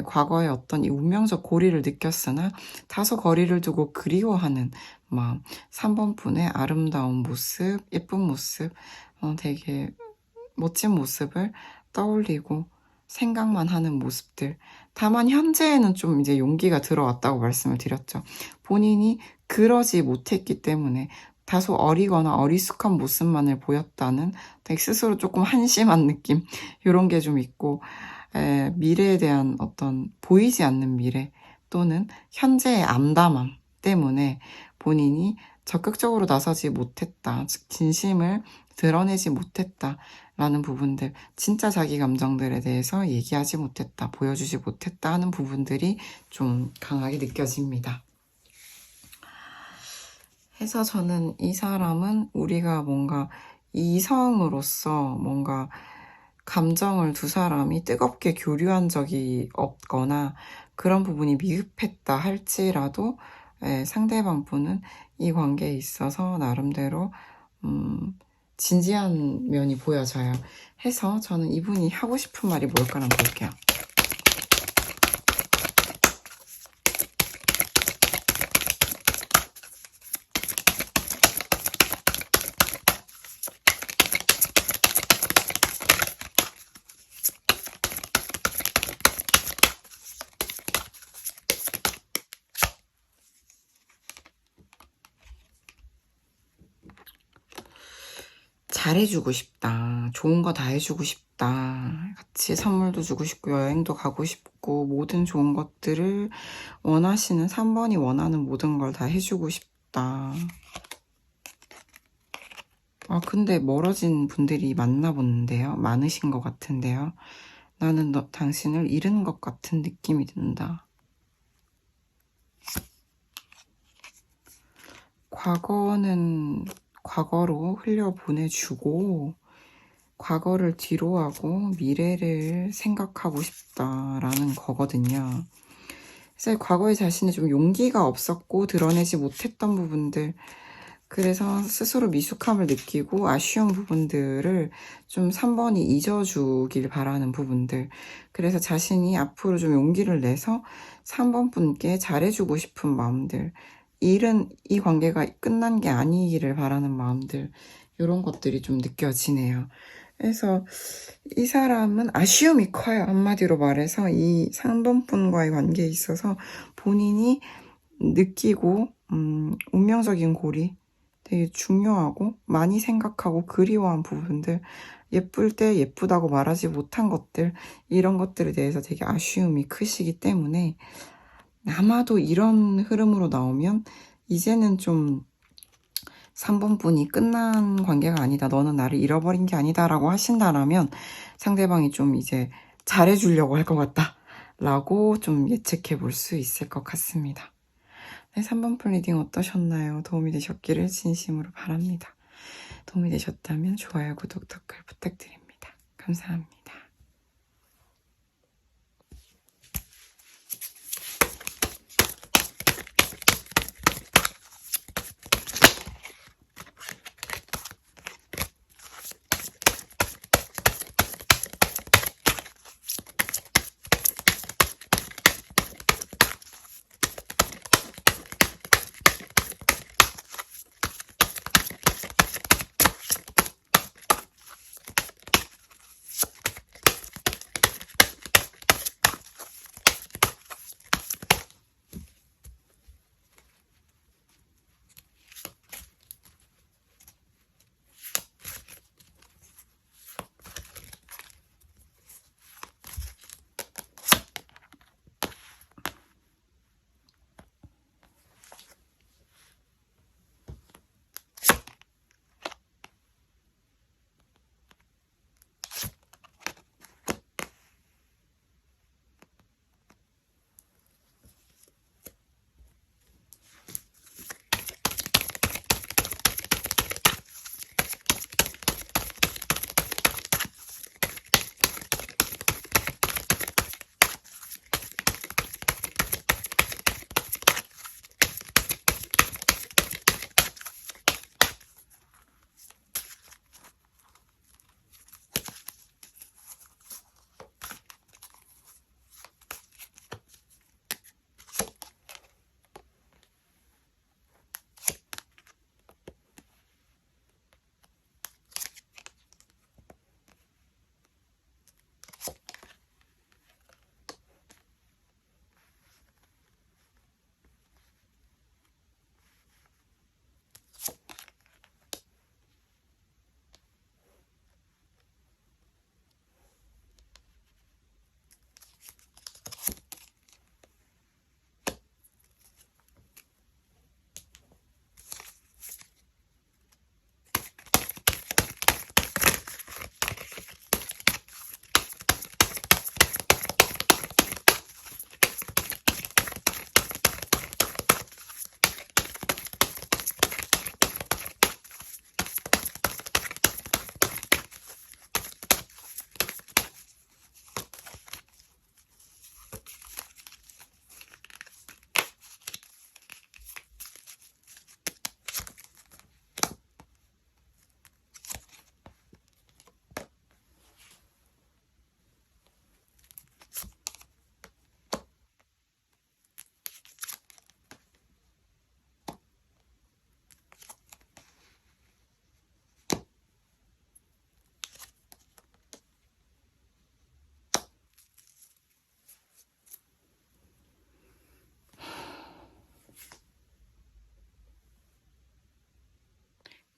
과거의 어떤 이 운명적 고리를 느꼈으나 다소 거리를 두고 그리워하는 마음, 3번 분의 아름다운 모습, 예쁜 모습, 되게 멋진 모습을 떠올리고 생각만 하는 모습들. 다만 현재에는 좀 이제 용기가 들어왔다고 말씀을 드렸죠. 본인이 그러지 못했기 때문에 다소 어리거나 어리숙한 모습만을 보였다는 되게 스스로 조금 한심한 느낌, 이런 게 좀 있고, 미래에 대한 어떤 보이지 않는 미래 또는 현재의 암담함 때문에 본인이 적극적으로 나서지 못했다, 즉 진심을 드러내지 못했다라는 부분들, 진짜 자기 감정들에 대해서 얘기하지 못했다, 보여주지 못했다 하는 부분들이 좀 강하게 느껴집니다. 해서 저는 이 사람은 우리가 뭔가 이성으로서 뭔가 감정을 두 사람이 뜨겁게 교류한 적이 없거나 그런 부분이 미흡했다 할지라도 상대방 분은 이 관계에 있어서 나름대로 진지한 면이 보여져요. 해서 저는 이분이 하고 싶은 말이 뭘까 한번 볼게요. 잘해주고 싶다. 좋은 거 다 해주고 싶다. 같이 선물도 주고 싶고 여행도 가고 싶고 모든 좋은 것들을 원하시는 3번이 원하는 모든 걸 다 해주고 싶다. 근데 멀어진 분들이 많나 본데요. 많으신 것 같은데요. 나는 당신을 잃은 것 같은 느낌이 든다. 과거는 과거로 흘려보내주고 과거를 뒤로하고 미래를 생각하고 싶다라는 거거든요. 그래서 과거의 자신이 좀 용기가 없었고 드러내지 못했던 부분들, 그래서 스스로 미숙함을 느끼고 아쉬운 부분들을 좀 3번이 잊어주길 바라는 부분들, 그래서 자신이 앞으로 좀 용기를 내서 3번 분께 잘해주고 싶은 마음들, 이 관계가 끝난 게 아니기를 바라는 마음들, 이런 것들이 좀 느껴지네요. 그래서 이 사람은 아쉬움이 커요. 한마디로 말해서 이 3번 분과의 관계에 있어서 본인이 느끼고 운명적인 고리, 되게 중요하고 많이 생각하고 그리워한 부분들, 예쁠 때 예쁘다고 말하지 못한 것들, 이런 것들에 대해서 되게 아쉬움이 크시기 때문에 아마도 이런 흐름으로 나오면 이제는 좀 3번 분이 끝난 관계가 아니다, 너는 나를 잃어버린 게 아니다 라고 하신다라면 상대방이 좀 이제 잘해주려고 할 것 같다 라고 좀 예측해 볼 수 있을 것 같습니다. 네, 3번 분 리딩 어떠셨나요? 도움이 되셨기를 진심으로 바랍니다. 도움이 되셨다면 좋아요, 구독, 댓글 부탁드립니다. 감사합니다.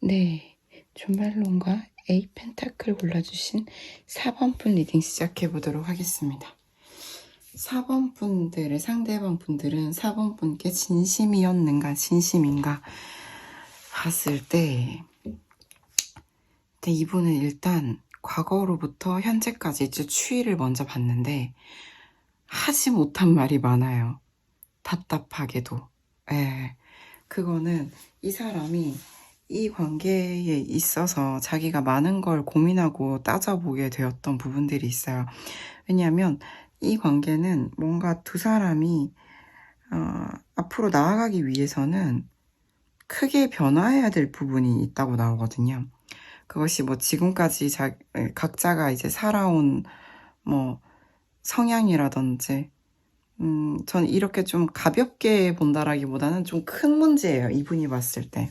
네, 존발론과 에이 펜타클 골라주신 4번 분 리딩 시작해 보도록 하겠습니다. 4번 분들의 상대방 분들은 4번 분께 진심이었는가 진심인가 봤을 때 이분은 일단 과거로부터 현재까지 이제 추이를 먼저 봤는데 하지 못한 말이 많아요. 답답하게도. 예. 그거는 이 사람이 이 관계에 있어서 자기가 많은 걸 고민하고 따져보게 되었던 부분들이 있어요. 왜냐하면 이 관계는 뭔가 두 사람이 앞으로 나아가기 위해서는 크게 변화해야 될 부분이 있다고 나오거든요. 그것이 뭐 지금까지 각자가 이제 살아온 뭐 성향이라든지 저는 이렇게 좀 가볍게 본다라기보다는 좀 큰 문제예요. 이분이 봤을 때.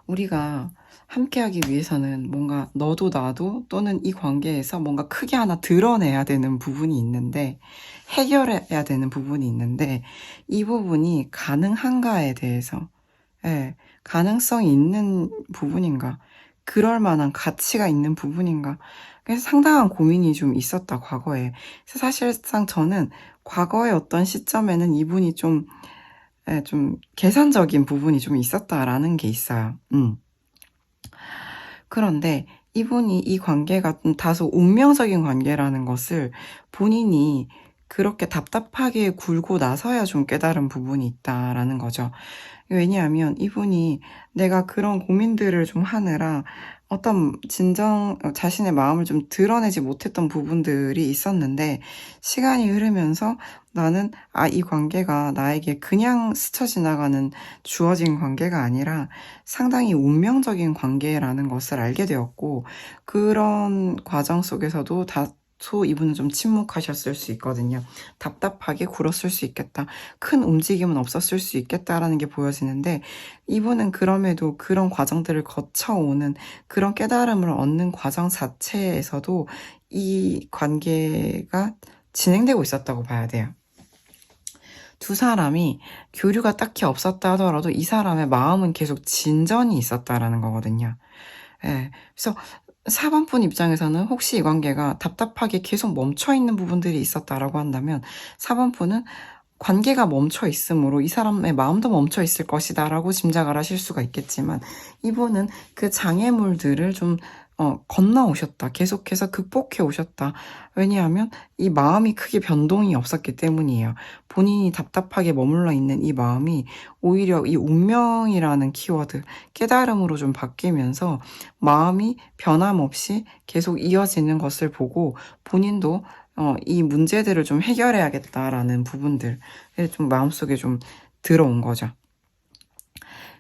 우리가 함께하기 위해서는 뭔가 너도 나도 또는 이 관계에서 뭔가 크게 하나 드러내야 되는 부분이 있는데 해결해야 되는 부분이 있는데 이 부분이 가능한가에 대해서 가능성이 있는 부분인가 그럴 만한 가치가 있는 부분인가 그래서 상당한 고민이 좀 있었다 과거에. 그래서 사실상 저는 과거의 어떤 시점에는 이분이 좀 계산적인 부분이 좀 있었다라는 게 있어요. 그런데 이분이 이 관계가 좀 다소 운명적인 관계라는 것을 본인이 그렇게 답답하게 굴고 나서야 좀 깨달은 부분이 있다라는 거죠. 왜냐하면 이분이 내가 그런 고민들을 좀 하느라 어떤 자신의 마음을 좀 드러내지 못했던 부분들이 있었는데 시간이 흐르면서 나는 이 관계가 나에게 그냥 스쳐 지나가는 주어진 관계가 아니라 상당히 운명적인 관계라는 것을 알게 되었고 그런 과정 속에서도 다소 이분은 좀 침묵하셨을 수 있거든요. 답답하게 굴었을 수 있겠다. 큰 움직임은 없었을 수 있겠다라는 게 보여지는데 이분은 그럼에도 그런 과정들을 거쳐오는 그런 깨달음을 얻는 과정 자체에서도 이 관계가 진행되고 있었다고 봐야 돼요. 두 사람이 교류가 딱히 없었다 하더라도 이 사람의 마음은 계속 진전이 있었다라는 거거든요. 그래서 4번 분 입장에서는 혹시 이 관계가 답답하게 계속 멈춰있는 부분들이 있었다라고 한다면 4번 분은 관계가 멈춰 있으므로 이 사람의 마음도 멈춰 있을 것이다 라고 짐작을 하실 수가 있겠지만 이분은 그 장애물들을 좀 건너오셨다. 계속해서 극복해 오셨다. 왜냐하면 이 마음이 크게 변동이 없었기 때문이에요. 본인이 답답하게 머물러 있는 이 마음이 오히려 이 운명이라는 키워드, 깨달음으로 좀 바뀌면서 마음이 변함없이 계속 이어지는 것을 보고 본인도 이 문제들을 좀 해결해야겠다라는 부분들 좀 마음속에 좀 들어온 거죠.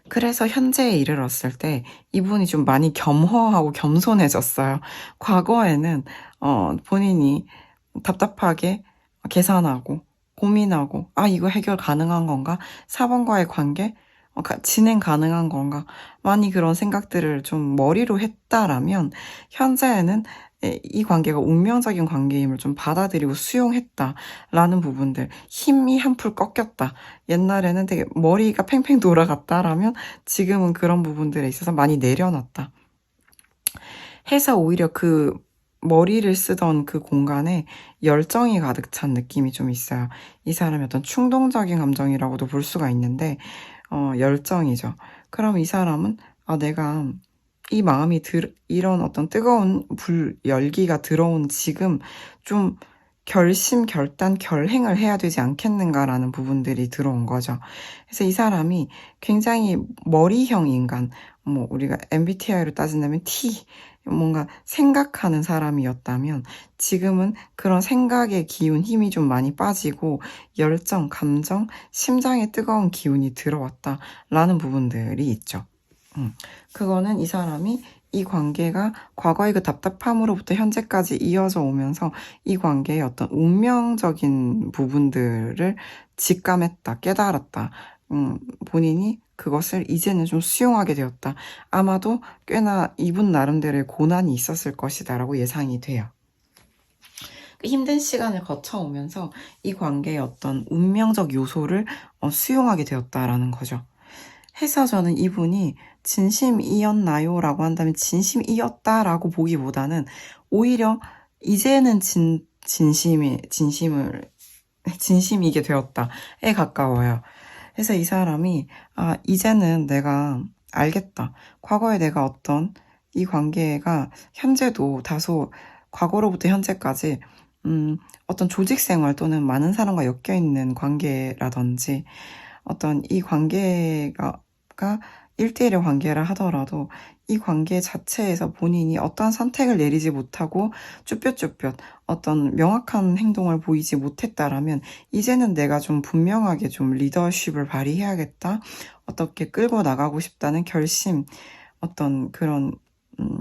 그래서 현재에 이르렀을 때 이분이 좀 많이 겸허하고 겸손해졌어요. 과거에는 본인이 답답하게 계산하고 고민하고 이거 해결 가능한 건가? 4번과의 관계 진행 가능한 건가? 많이 그런 생각들을 좀 머리로 했다라면 현재에는 이 관계가 운명적인 관계임을 좀 받아들이고 수용했다라는 부분들, 힘이 한풀 꺾였다. 옛날에는 되게 머리가 팽팽 돌아갔다라면 지금은 그런 부분들에 있어서 많이 내려놨다. 해서 오히려 그 머리를 쓰던 그 공간에 열정이 가득 찬 느낌이 좀 있어요. 이 사람의 어떤 충동적인 감정이라고도 볼 수가 있는데 열정이죠. 그럼 이 사람은 내가 이 마음이 이런 어떤 뜨거운 열기가 들어온 지금 좀 결심, 결단, 결행을 해야 되지 않겠는가라는 부분들이 들어온 거죠. 그래서 이 사람이 굉장히 머리형 인간, 우리가 MBTI로 따진다면 T, 뭔가 생각하는 사람이었다면 지금은 그런 생각의 기운, 힘이 좀 많이 빠지고 열정, 감정, 심장의 뜨거운 기운이 들어왔다라는 부분들이 있죠. 그거는 이 사람이 이 관계가 과거의 그 답답함으로부터 현재까지 이어져 오면서 이 관계의 어떤 운명적인 부분들을 직감했다, 깨달았다. 본인이 그것을 이제는 좀 수용하게 되었다. 아마도 꽤나 이분 나름대로의 고난이 있었을 것이다 라고 예상이 돼요. 힘든 시간을 거쳐오면서 이 관계의 어떤 운명적 요소를 수용하게 되었다라는 거죠. 해서 저는 이분이 진심이었나요? 라고 한다면 진심이었다라고 보기보다는 오히려 이제는 진심이게 되었다에 가까워요. 그래서 이 사람이, 이제는 내가 알겠다. 과거에 내가 어떤 이 관계가 현재도 다소 과거로부터 현재까지, 어떤 조직 생활 또는 많은 사람과 엮여있는 관계라든지, 어떤 이 관계가 1대1의 관계라 하더라도 이 관계 자체에서 본인이 어떠한 선택을 내리지 못하고 쭈뼛쭈뼛 어떤 명확한 행동을 보이지 못했다라면 이제는 내가 좀 분명하게 좀 리더십을 발휘해야겠다. 어떻게 끌고 나가고 싶다는 결심, 어떤 그런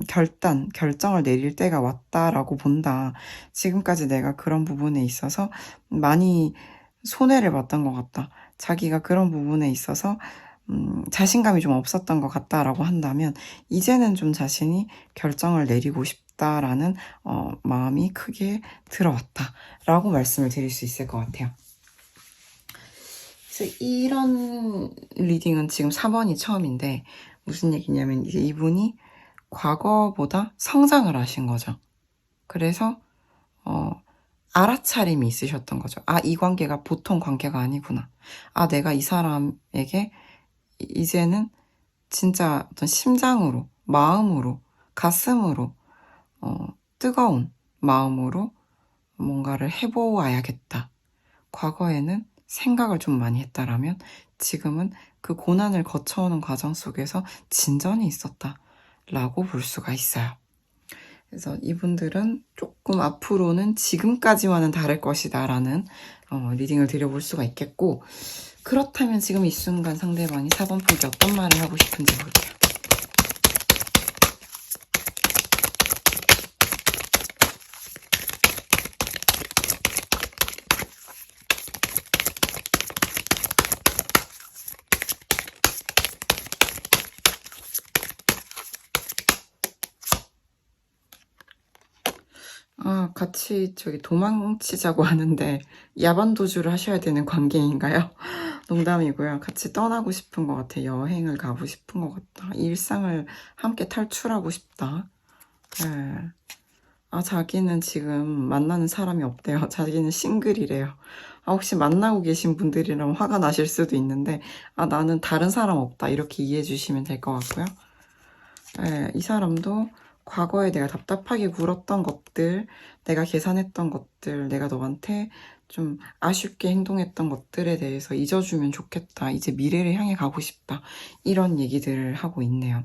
결정을 내릴 때가 왔다라고 본다. 지금까지 내가 그런 부분에 있어서 많이 손해를 봤던 것 같다. 자기가 그런 부분에 있어서 자신감이 좀 없었던 것 같다라고 한다면 이제는 좀 자신이 결정을 내리고 싶다라는 마음이 크게 들어왔다라고 말씀을 드릴 수 있을 것 같아요. 그래서 이런 리딩은 지금 4번이 처음인데 무슨 얘기냐면 이제 이분이 과거보다 성장을 하신 거죠. 그래서 알아차림이 있으셨던 거죠. 이 관계가 보통 관계가 아니구나. 내가 이 사람에게 이제는 진짜 어떤 심장으로, 마음으로, 가슴으로, 뜨거운 마음으로 뭔가를 해보아야겠다. 과거에는 생각을 좀 많이 했다라면 지금은 그 고난을 거쳐오는 과정 속에서 진전이 있었다라고 볼 수가 있어요. 그래서 이분들은 조금 앞으로는 지금까지와는 다를 것이다 라는 리딩을 드려볼 수가 있겠고, 그렇다면 지금 이 순간 상대방이 4번 풀기 어떤 말을 하고 싶은지 볼게요. 같이 도망치자고 하는데 야반도주를 하셔야 되는 관계인가요? 농담이고요. 같이 떠나고 싶은 것 같아. 여행을 가고 싶은 것 같다. 일상을 함께 탈출하고 싶다. 네. 자기는 지금 만나는 사람이 없대요. 자기는 싱글이래요. 혹시 만나고 계신 분들이라면 화가 나실 수도 있는데 나는 다른 사람 없다. 이렇게 이해해 주시면 될 것 같고요. 네, 이 사람도 과거에 내가 답답하게 굴었던 것들, 내가 계산했던 것들, 내가 너한테 좀 아쉽게 행동했던 것들에 대해서 잊어주면 좋겠다. 이제 미래를 향해 가고 싶다. 이런 얘기들을 하고 있네요.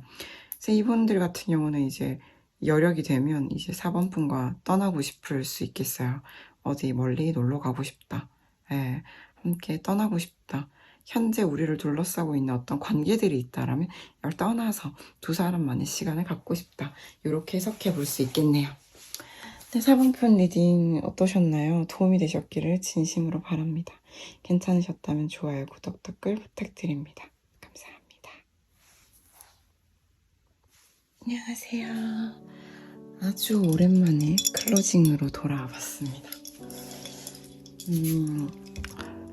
그래서 이분들 같은 경우는 이제 여력이 되면 이제 4번 분과 떠나고 싶을 수 있겠어요. 어디 멀리 놀러 가고 싶다. 예, 함께 떠나고 싶다. 현재 우리를 둘러싸고 있는 어떤 관계들이 있다라면 이걸 떠나서 두 사람만의 시간을 갖고 싶다. 이렇게 해석해 볼 수 있겠네요. 네, 4번 편 리딩 어떠셨나요? 도움이 되셨기를 진심으로 바랍니다. 괜찮으셨다면 좋아요, 구독, 댓글 부탁드립니다. 감사합니다. 안녕하세요. 아주 오랜만에 클로징으로 돌아와 봤습니다.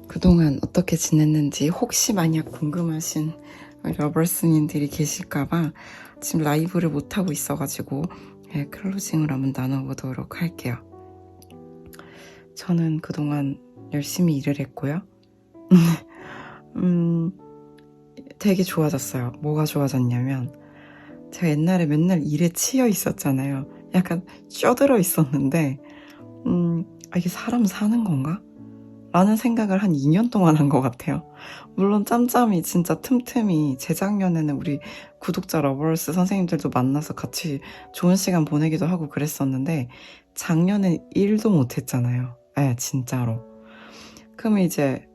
그동안 어떻게 지냈는지 혹시 만약 궁금하신 러버스님들이 계실까봐 지금 라이브를 못하고 있어가지고 클로징을 한번 나눠보도록 할게요. 저는 그동안 열심히 일을 했고요. 되게 좋아졌어요. 뭐가 좋아졌냐면 제가 옛날에 맨날 일에 치여 있었잖아요. 약간 쪄들어 있었는데 이게 사람 사는 건가? 라는 생각을 한 2년 동안 한 것 같아요. 물론 짬짬이 진짜 틈틈이 재작년에는 우리 구독자 러버스 선생님들도 만나서 같이 좋은 시간 보내기도 하고 그랬었는데 작년엔 일도 못했잖아요. 진짜로. 그러면 이제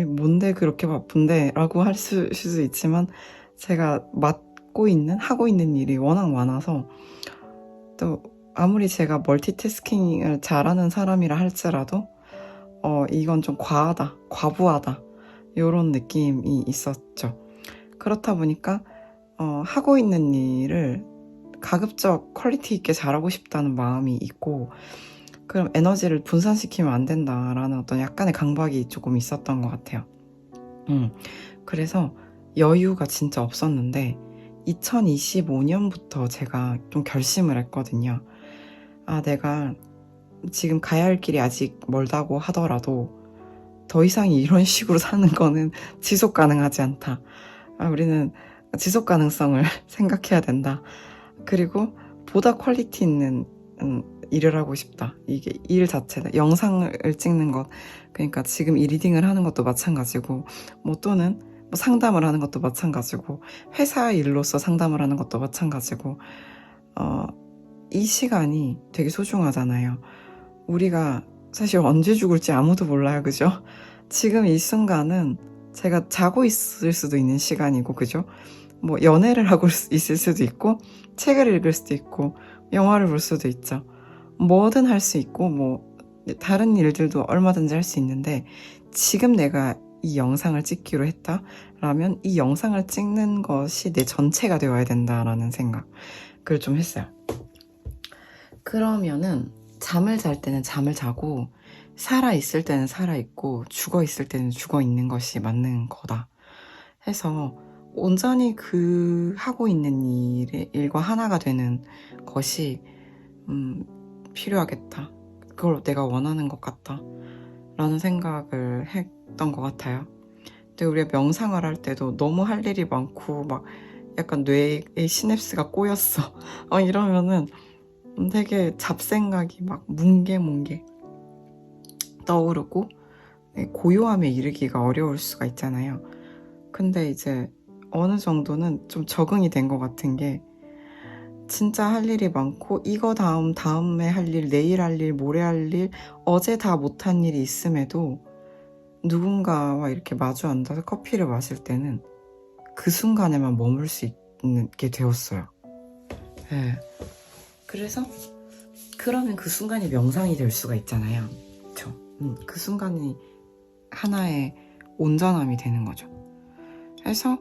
뭔데 그렇게 바쁜데? 라고 할 수도 있지만 제가 하고 있는 일이 워낙 많아서 또 아무리 제가 멀티태스킹을 잘하는 사람이라 할지라도 이건 좀 과부하다 이런 느낌이 있었죠. 그렇다 보니까 하고 있는 일을 가급적 퀄리티 있게 잘하고 싶다는 마음이 있고 그럼 에너지를 분산시키면 안 된다라는 어떤 약간의 강박이 조금 있었던 것 같아요. 그래서 여유가 진짜 없었는데 2025년부터 제가 좀 결심을 했거든요. 아, 내가 지금 가야 할 길이 아직 멀다고 하더라도 더 이상 이런 식으로 사는 거는 지속 가능하지 않다. 아, 우리는 지속 가능성을 생각해야 된다. 그리고 보다 퀄리티 있는 일을 하고 싶다. 이게 일 자체다. 영상을 찍는 것, 그러니까 지금 이 리딩을 하는 것도 마찬가지고, 뭐 또는 뭐 상담을 하는 것도 마찬가지고, 회사 일로서 상담을 하는 것도 마찬가지고, 이 시간이 되게 소중하잖아요. 우리가 사실 언제 죽을지 아무도 몰라요, 그죠? 지금 이 순간은 제가 자고 있을 수도 있는 시간이고, 그죠? 뭐 연애를 하고 있을 수도 있고, 책을 읽을 수도 있고, 영화를 볼 수도 있죠. 뭐든 할 수 있고, 뭐 다른 일들도 얼마든지 할 수 있는데, 지금 내가 이 영상을 찍기로 했다라면 이 영상을 찍는 것이 내 전체가 되어야 된다라는 생각을 좀 했어요. 그러면은 잠을 잘 때는 잠을 자고, 살아있을 때는 살아있고, 죽어있을 때는 죽어있는 것이 맞는 거다 해서 온전히 하고 있는 일과 하나가 되는 것이 필요하겠다. 그걸 내가 원하는 것 같다 라는 생각을 했던 것 같아요. 근데 우리가 명상을 할 때도 너무 할 일이 많고 막 약간 뇌의 시냅스가 꼬였어 이러면은 되게 잡생각이 막 뭉게뭉게 떠오르고 고요함에 이르기가 어려울 수가 있잖아요. 근데 이제 어느 정도는 좀 적응이 된 것 같은 게, 진짜 할 일이 많고 이거 다음에 할 일, 내일 할 일, 모레 할 일, 어제 다 못한 일이 있음에도 누군가와 이렇게 마주 앉아서 커피를 마실 때는 그 순간에만 머물 수 있게 되었어요. 네. 그래서 그러면 그 순간이 명상이 될 수가 있잖아요. 그쵸? 그 순간이 하나의 온전함이 되는 거죠. 그래서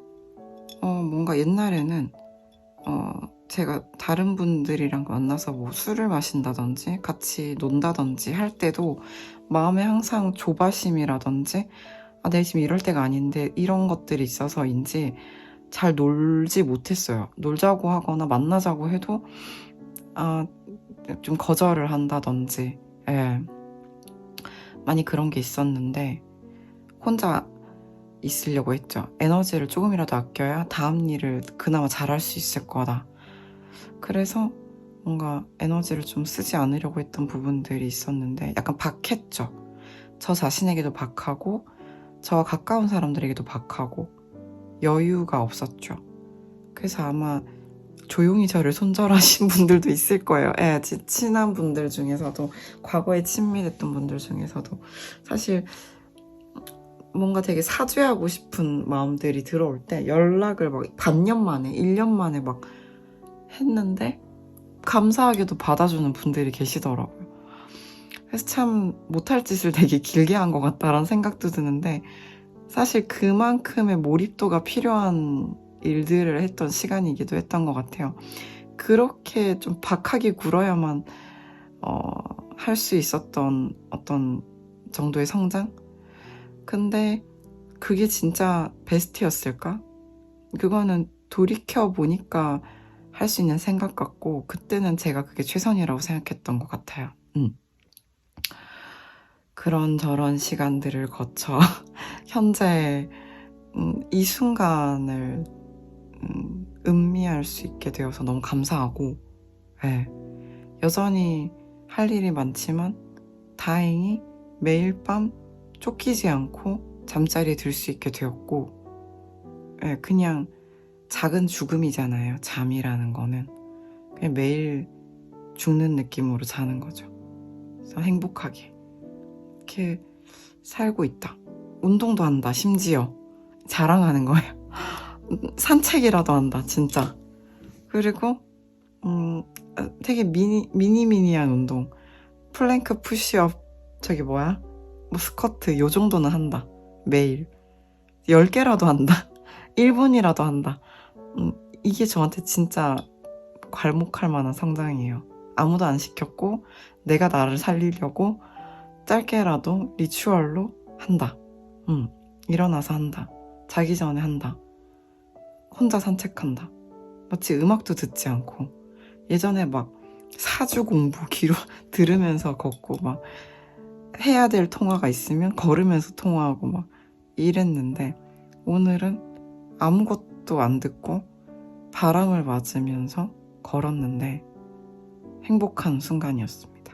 뭔가 옛날에는 제가 다른 분들이랑 만나서 뭐 술을 마신다든지 같이 논다든지 할 때도 마음에 항상 조바심이라든지 내 지금 이럴 때가 아닌데 이런 것들이 있어서인지 잘 놀지 못했어요. 놀자고 하거나 만나자고 해도 좀 거절을 한다든지 많이 그런 게 있었는데 혼자 있으려고 했죠. 에너지를 조금이라도 아껴야 다음 일을 그나마 잘할 수 있을 거다. 그래서 뭔가 에너지를 좀 쓰지 않으려고 했던 부분들이 있었는데 약간 박했죠. 저 자신에게도 박하고 저와 가까운 사람들에게도 박하고 여유가 없었죠. 그래서 아마 조용히 저를 손절하신 분들도 있을 거예요. 친한 분들 중에서도, 과거에 친밀했던 분들 중에서도 사실 뭔가 되게 사죄하고 싶은 마음들이 들어올 때 연락을 막 반년 만에 1년 만에 막 했는데 감사하게도 받아주는 분들이 계시더라고요. 그래서 참 못할 짓을 되게 길게 한 것 같다라는 생각도 드는데, 사실 그만큼의 몰입도가 필요한 일들을 했던 시간이기도 했던 것 같아요. 그렇게 좀 박하게 굴어야만 할 수 있었던 어떤 정도의 성장? 근데 그게 진짜 베스트였을까? 그거는 돌이켜보니까 할 수 있는 생각 같고, 그때는 제가 그게 최선이라고 생각했던 것 같아요. 그런저런 시간들을 거쳐 현재 이 순간을 음미할 수 있게 되어서 너무 감사하고, 여전히 할 일이 많지만 다행히 매일 밤 쫓기지 않고 잠자리에 들 수 있게 되었고, 그냥 작은 죽음이잖아요. 잠이라는 거는 그냥 매일 죽는 느낌으로 자는 거죠. 그래서 행복하게 이렇게 살고 있다. 운동도 한다. 심지어 자랑하는 거예요. 산책이라도 한다, 진짜. 그리고 되게 미니미니한 운동, 플랭크, 푸시업, 뭐 스쿼트 요 정도는 한다. 매일 10개라도 한다. 1분이라도 한다. 이게 저한테 진짜 괄목할 만한 성장이에요. 아무도 안 시켰고 내가 나를 살리려고 짧게라도 리추얼로 한다. 일어나서 한다. 자기 전에 한다. 혼자 산책한다. 마치 음악도 듣지 않고 예전에 막 사주 공부 기로 들으면서 걷고 막 해야 될 통화가 있으면 걸으면서 통화하고 막 이랬는데 오늘은 아무것도 안 듣고 바람을 맞으면서 걸었는데 행복한 순간이었습니다.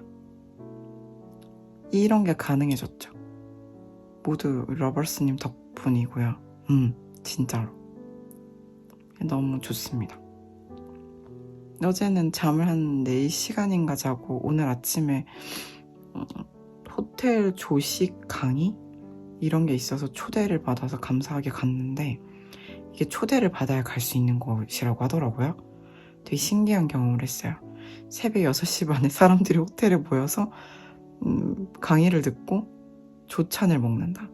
이런 게 가능해졌죠. 모두 러버스님 덕분이고요. 진짜로 너무 좋습니다. 어제는 잠을 한 4시간인가 자고 오늘 아침에 호텔 조식 강의 이런 게 있어서 초대를 받아서 감사하게 갔는데 이게 초대를 받아야 갈 수 있는 곳이라고 하더라고요. 되게 신기한 경험을 했어요. 새벽 6시 반에 사람들이 호텔에 모여서 강의를 듣고 조찬을 먹는다.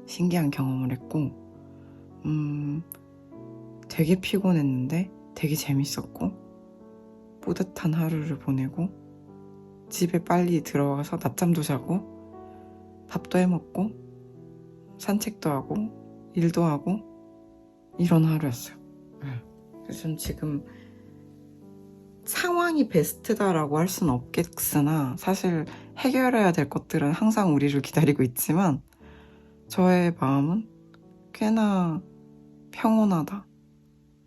신기한 경험을 했고 되게 피곤했는데 되게 재밌었고 뿌듯한 하루를 보내고 집에 빨리 들어가서 낮잠도 자고 밥도 해먹고 산책도 하고 일도 하고 이런 하루였어요. 그래서 전 지금 상황이 베스트다라고 할 수는 없겠으나 사실 해결해야 될 것들은 항상 우리를 기다리고 있지만 저의 마음은 꽤나 평온하다.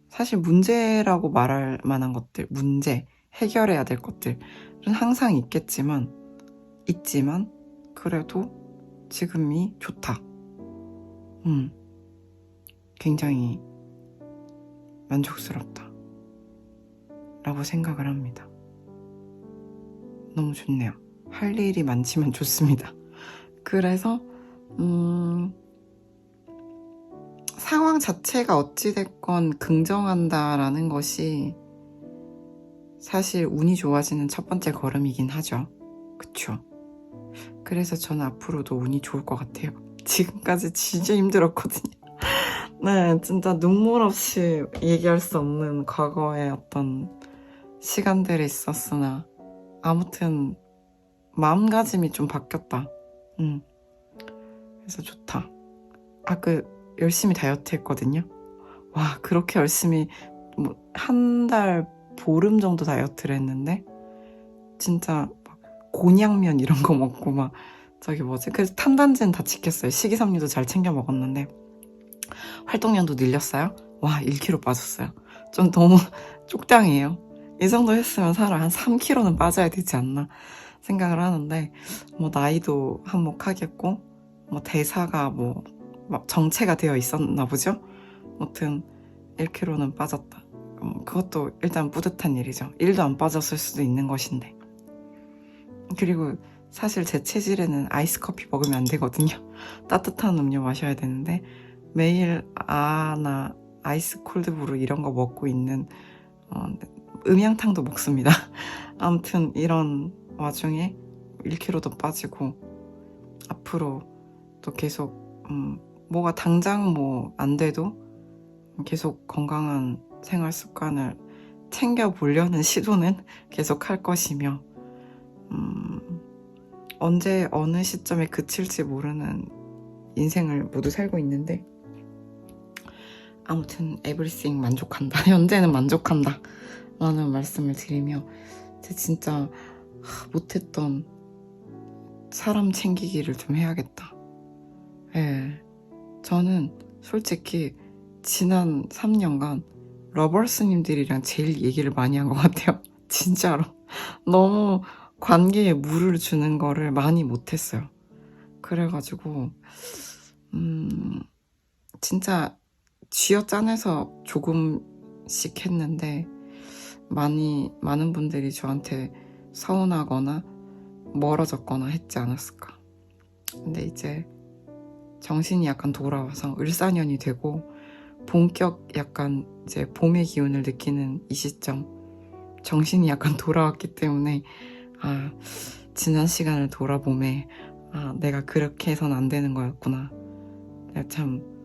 사실 문제라고 말할 만한 것들, 문제, 해결해야 될 것들은 항상 있지만 그래도 지금이 좋다. 굉장히 만족스럽다 라고 생각을 합니다. 너무 좋네요. 할 일이 많지만 좋습니다. 그래서 상황 자체가 어찌됐건 긍정한다라는 것이 사실 운이 좋아지는 첫 번째 걸음이긴 하죠. 그쵸? 그래서 저는 앞으로도 운이 좋을 것 같아요. 지금까지 진짜 힘들었거든요. 네, 진짜 눈물 없이 얘기할 수 없는 과거의 어떤 시간들이 있었으나 아무튼 마음가짐이 좀 바뀌었다. 그래서 좋다. 열심히 다이어트 했거든요. 와, 그렇게 열심히 한 달 보름 정도 다이어트를 했는데 진짜 막 곤약면 이런 거 먹고 막 그래서 탄단지는 다 지켰어요. 식이섬유도 잘 챙겨 먹었는데 활동량도 늘렸어요. 와, 1kg 빠졌어요. 좀 너무 쪽장이에요. 이 정도 했으면 사람 한 3kg는 빠져야 되지 않나 생각을 하는데 나이도 한몫하겠고 대사가 정체가 되어 있었나 보죠. 아무튼 1kg는 빠졌다. 그것도 일단 뿌듯한 일이죠. 1도 안 빠졌을 수도 있는 것인데. 그리고 사실 제 체질에는 아이스 커피 먹으면 안 되거든요. 따뜻한 음료 마셔야 되는데 매일 나 아이스 콜드브루 이런 거 먹고 있는 음양탕도 먹습니다. 아무튼 이런 와중에 1kg도 빠지고 앞으로 또 계속 뭐가 당장 안 돼도 계속 건강한 생활 습관을 챙겨보려는 시도는 계속 할 것이며 언제 어느 시점에 그칠지 모르는 인생을 모두 살고 있는데 아무튼 에브리띵 만족한다. 현재는 만족한다 라는 말씀을 드리며 진짜 못했던 사람 챙기기를 좀 해야겠다. 예, 저는 솔직히 지난 3년간 러버스님들이랑 제일 얘기를 많이 한 것 같아요. 진짜로 너무 관계에 물을 주는 거를 많이 못했어요. 그래가지고 진짜 쥐어짜내서 조금씩 했는데 많은 분들이 저한테 서운하거나 멀어졌거나 했지 않았을까. 근데 이제 정신이 약간 돌아와서 을사년이 되고 본격 약간 이제 봄의 기운을 느끼는 이 시점, 정신이 약간 돌아왔기 때문에 지난 시간을 돌아보매 내가 그렇게 해선 안 되는 거였구나. 내가 참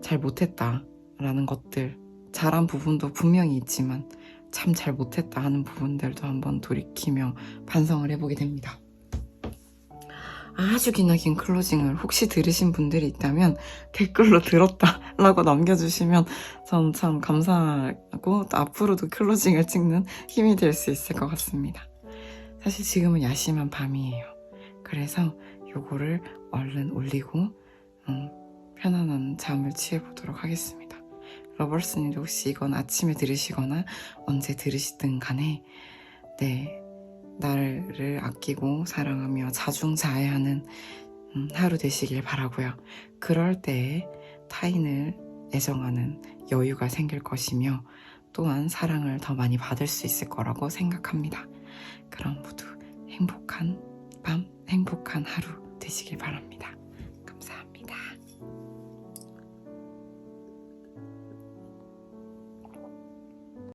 잘 못했다 라는 것들, 잘한 부분도 분명히 있지만 참 잘 못했다 하는 부분들도 한번 돌이키며 반성을 해보게 됩니다. 아주 기나긴 클로징을 혹시 들으신 분들이 있다면 댓글로 들었다 라고 남겨주시면 전 참 감사하고 또 앞으로도 클로징을 찍는 힘이 될 수 있을 것 같습니다. 사실 지금은 야심한 밤이에요. 그래서 요거를 얼른 올리고 편안한 잠을 취해보도록 하겠습니다. 러버스님도 혹시 이건 아침에 들으시거나 언제 들으시든 간에 나를 아끼고 사랑하며 자중자애하는 하루 되시길 바라고요. 그럴 때에 타인을 애정하는 여유가 생길 것이며 또한 사랑을 더 많이 받을 수 있을 거라고 생각합니다. 그럼 모두 행복한 밤, 행복한 하루 되시길 바랍니다.